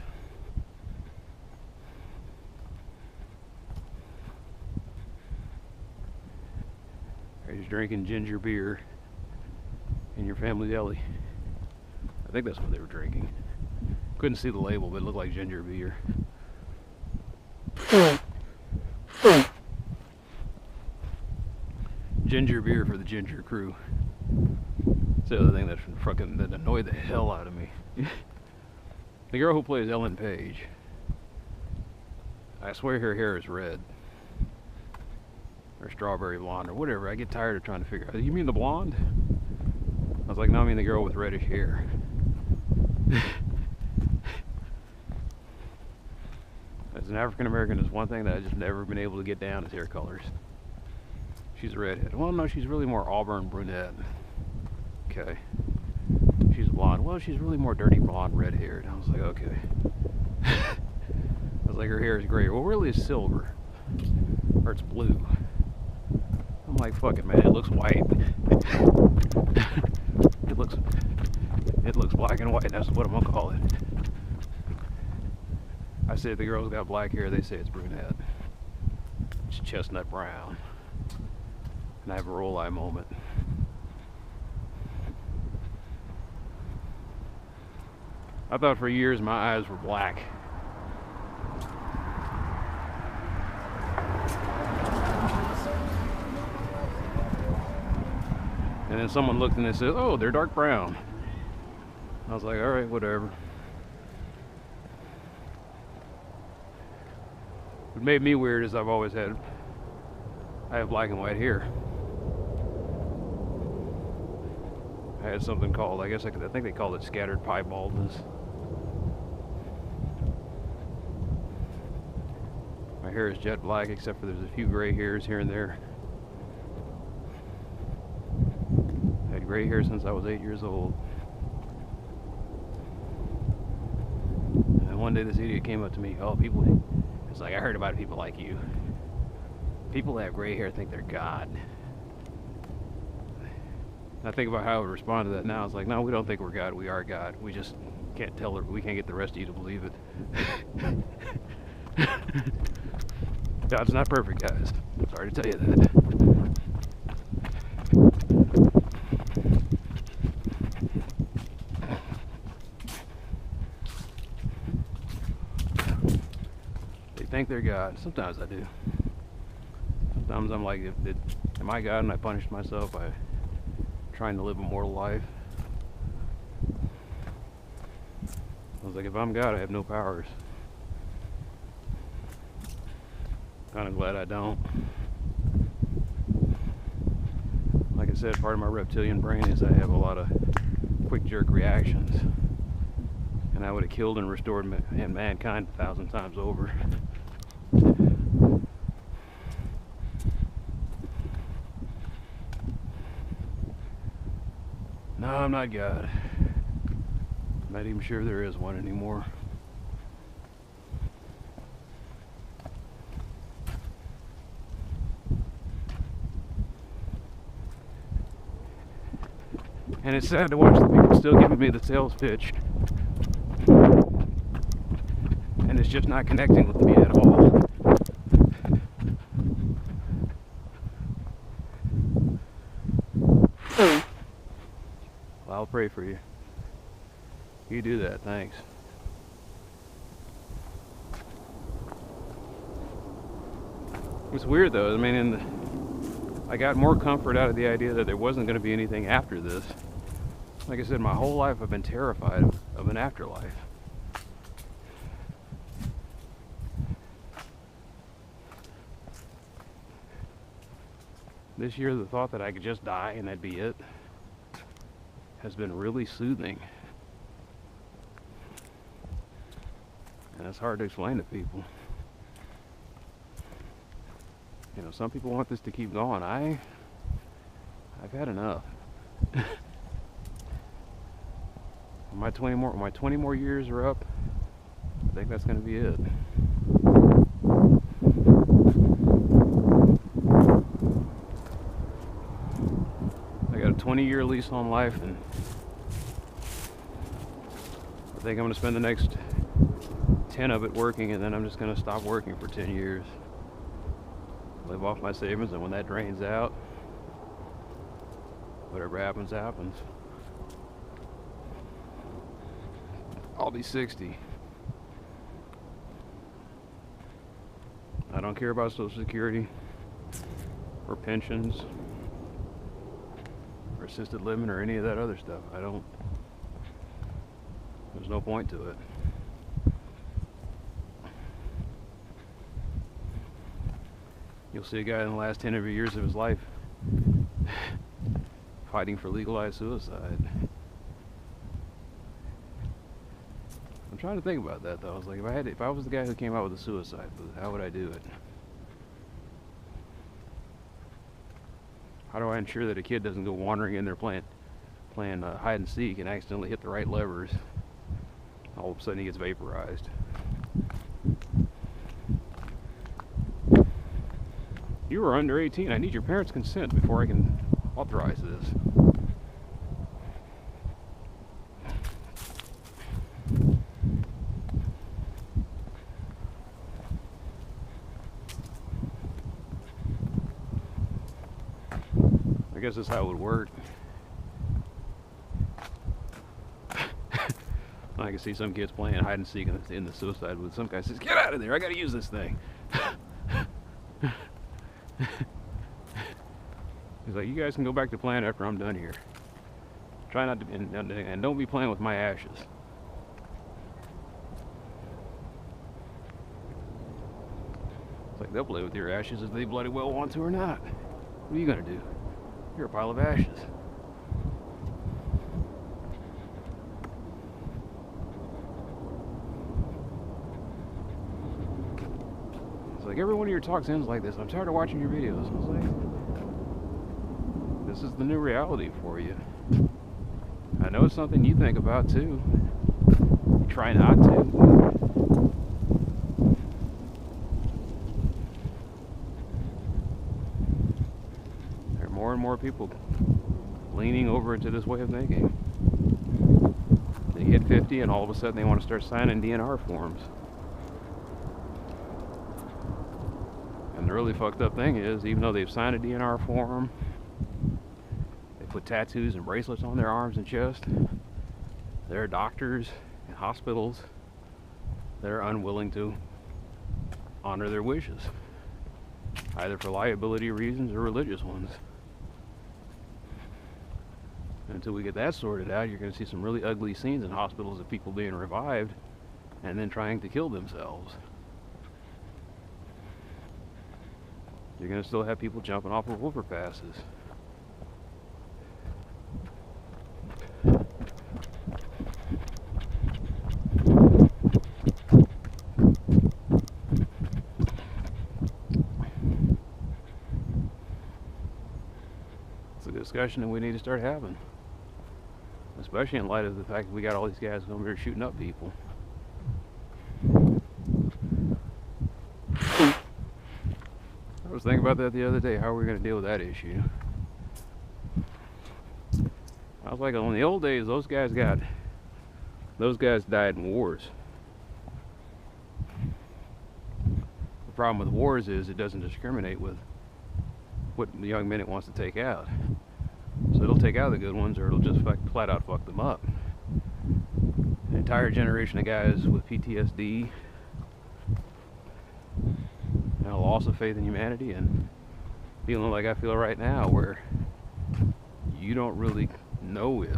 Speaker 1: You're drinking ginger beer in your family deli. I think that's what they were drinking. Couldn't see the label, but it looked like ginger beer. Ginger beer for the ginger crew. It's the other thing that annoyed the hell out of me. The girl who plays Ellen Page, I swear her hair is red. Or strawberry blonde or whatever. I get tired of trying to figure out. You mean the blonde? I was like, no, I mean the girl with reddish hair. As an African American, there's one thing that I've just never been able to get down is hair colors. She's a redhead. Well, no, she's really more auburn brunette. okay. She's blonde. Well, she's really more dirty blonde, red haired. I was like, okay. I was like, her hair is gray. Well, really it's silver. Or it's blue. I'm like, fuck it, man, it looks white. it looks black and white. That's what I'm gonna call it. I say if the girl's got black hair, they say it's brunette. It's chestnut brown. And I have a roll eye moment. I thought for years my eyes were black. And then someone looked and they said, oh, they're dark brown. I was like, all right, whatever. What made me weird is I have black and white hair. I had something called, I think they called it scattered pie baldness. My hair is jet black except for there's a few gray hairs here and there. I had gray hair since I was 8 years old. And one day this idiot came up to me, oh, it's like, I heard about people like you. People that have gray hair think they're God. I think about how I would respond to that now. It's like, no, we don't think we're God. We are God. We just can't tell her. We can't get the rest of you to believe it. God's not perfect, guys. Sorry to tell you that. They think they're God. Sometimes I do. Sometimes I'm like, am I God and I punished myself by trying to live a mortal life? I was like, if I'm God, I have no powers. Kind of glad I don't. Like I said, part of my reptilian brain is I have a lot of quick jerk reactions, and I would have killed and restored mankind 1,000 times over. No, I'm not God. I'm not even sure there is one anymore. And it's sad to watch the people still giving me the sales pitch. And it's just not connecting with me at all. Well, I'll pray for you. You do that, thanks. It's weird though, I mean, I got more comfort out of the idea that there wasn't going to be anything after this. Like I said, my whole life I've been terrified of an afterlife. This year, the thought that I could just die and that'd be it has been really soothing. And it's hard to explain to people. You know, some people want this to keep going. I've had enough. When my 20 more years are up, I think that's going to be it. I got a 20-year lease on life, and I think I'm going to spend the next 10 of it working, and then I'm just going to stop working for 10 years. Live off my savings, and when that drains out, whatever happens, happens. I'll be 60. I don't care about Social Security or pensions or assisted living or any of that other stuff. There's no point to it. You'll see a guy in the last 10 years of his life fighting for legalized suicide. I'm trying to think about that though. I was like, if I was the guy who came out with a suicide booth, how would I do it? How do I ensure that a kid doesn't go wandering in there playing playing hide and seek and accidentally hit the right levers, all of a sudden he gets vaporized. You are under 18. I need your parents' consent before I can authorize this. I guess that's how it would work. I can see some kids playing hide and seek in the suicide booth. Some guy says, "Get out of there! I gotta use this thing." He's like, "You guys can go back to playing after I'm done here. Try not to, and don't be playing with my ashes." It's like they'll play with your ashes if they bloody well want to or not. What are you gonna do? You're a pile of ashes. It's like every one of your talks ends like this. I'm tired of watching your videos. I was like, this is the new reality for you. I know it's something you think about too. You try not to. There are more and more people leaning over into this way of thinking. They hit 50 and all of a sudden they want to start signing DNR forms. And the really fucked up thing is, even though they've signed a DNR form, they put tattoos and bracelets on their arms and chest, there are doctors and hospitals that are unwilling to honor their wishes, either for liability reasons or religious ones. Until we get that sorted out, you're going to see some really ugly scenes in hospitals of people being revived and then trying to kill themselves. You're going to still have people jumping off of overpasses. It's a discussion that we need to start having. Especially in light of the fact that we got all these guys over here shooting up people. I was thinking about that the other day. How are we going to deal with that issue? I was like, in the old days, those guys died in wars. The problem with wars is it doesn't discriminate with what the young men it wants to take out. So it'll take out the good ones, or it'll just flat out fuck them up. An entire generation of guys with PTSD and a loss of faith in humanity, and feeling like I feel right now, where you don't really know if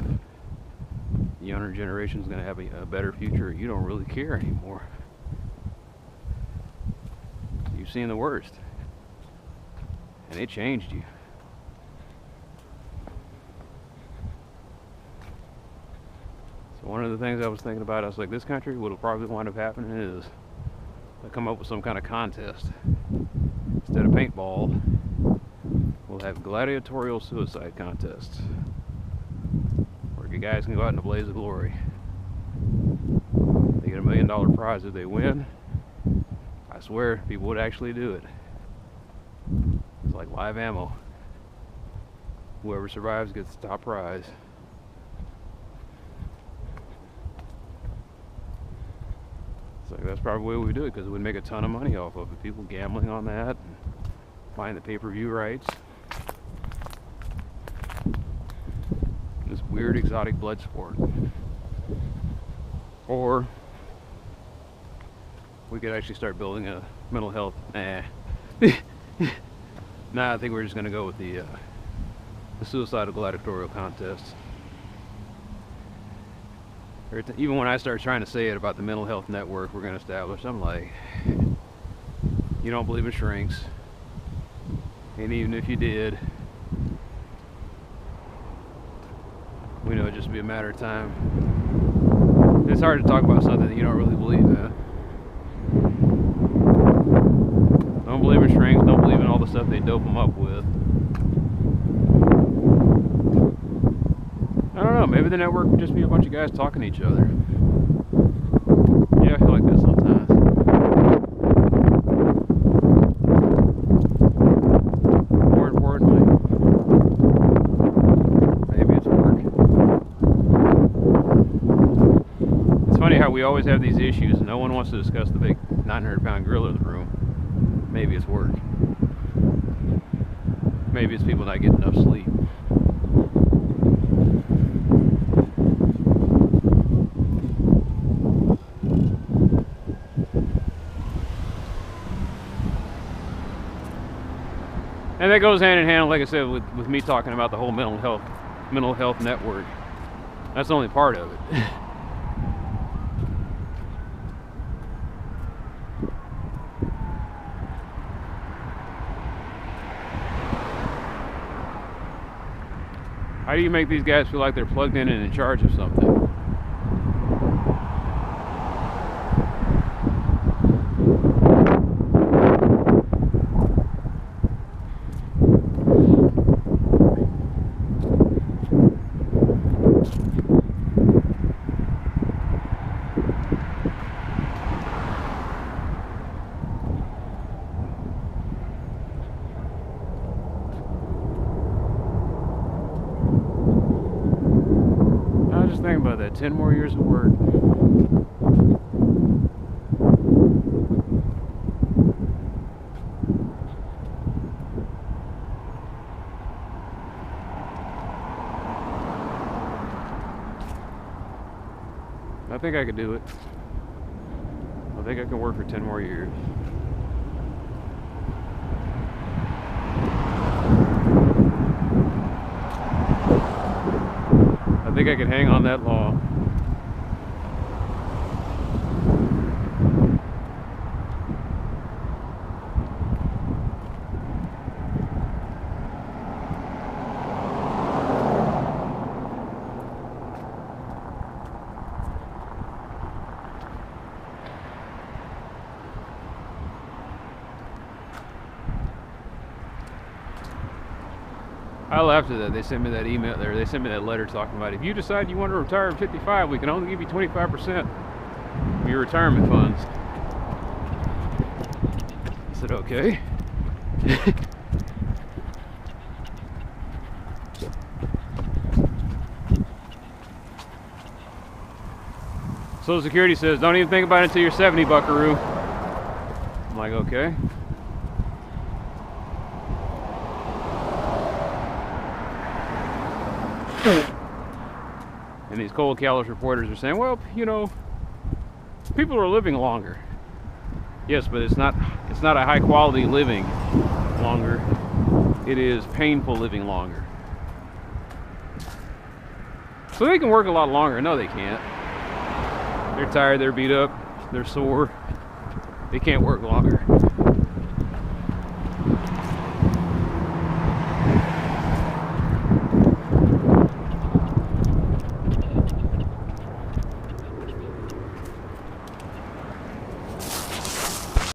Speaker 1: the younger generation is going to have a better future. You don't really care anymore. You've seen the worst, and it changed you. So one of the things I was thinking about, I was like, this country, what'll probably wind up happening is they'll come up with some kind of contest. Instead of paintball, we'll have gladiatorial suicide contests, where you guys can go out in a blaze of glory. They get $1 million prize if they win. I swear people would actually do it. It's like live ammo. Whoever survives gets the top prize. So that's probably the way we do it, because we'd make a ton of money off of it. People gambling on that, and buying the pay-per-view rights. This weird exotic blood sport. Or we could actually start building a mental health. Nah, I think we're just going to go with the suicidal gladiatorial contest. Even when I start trying to say it about the mental health network we're going to establish, I'm like, you don't believe in shrinks, and even if you did, we know it'd just be a matter of time. It's hard to talk about something that you don't really believe in. Don't believe in shrinks, don't believe in all the stuff they dope them up with. I don't know, maybe the network would just be a bunch of guys talking to each other. Yeah, I feel like that sometimes. More importantly, maybe it's work. It's funny how we always have these issues and no one wants to discuss the big 900-pound gorilla in the room. Maybe it's work. Maybe it's people not getting enough sleep. And that goes hand in hand, like I said, with me talking about the whole mental health network. That's only part of it. How do you make these guys feel like they're plugged in and in charge of something? Think about that, 10 more years of work. I think I could do it. I think I can work for 10 more years. I think I could hang on that long. I laughed at that. They sent me that email there. They sent me that letter talking about if you decide you want to retire at 55, we can only give you 25% of your retirement funds. I said, okay. Social Security says, don't even think about it until you're 70, buckaroo. I'm like, okay. And these cold callous reporters are saying, well, you know, people are living longer. Yes, but it's not a high quality living longer. It is painful living longer. So they can work a lot longer. No, they can't. They're tired, they're beat up, they're sore. They can't work longer.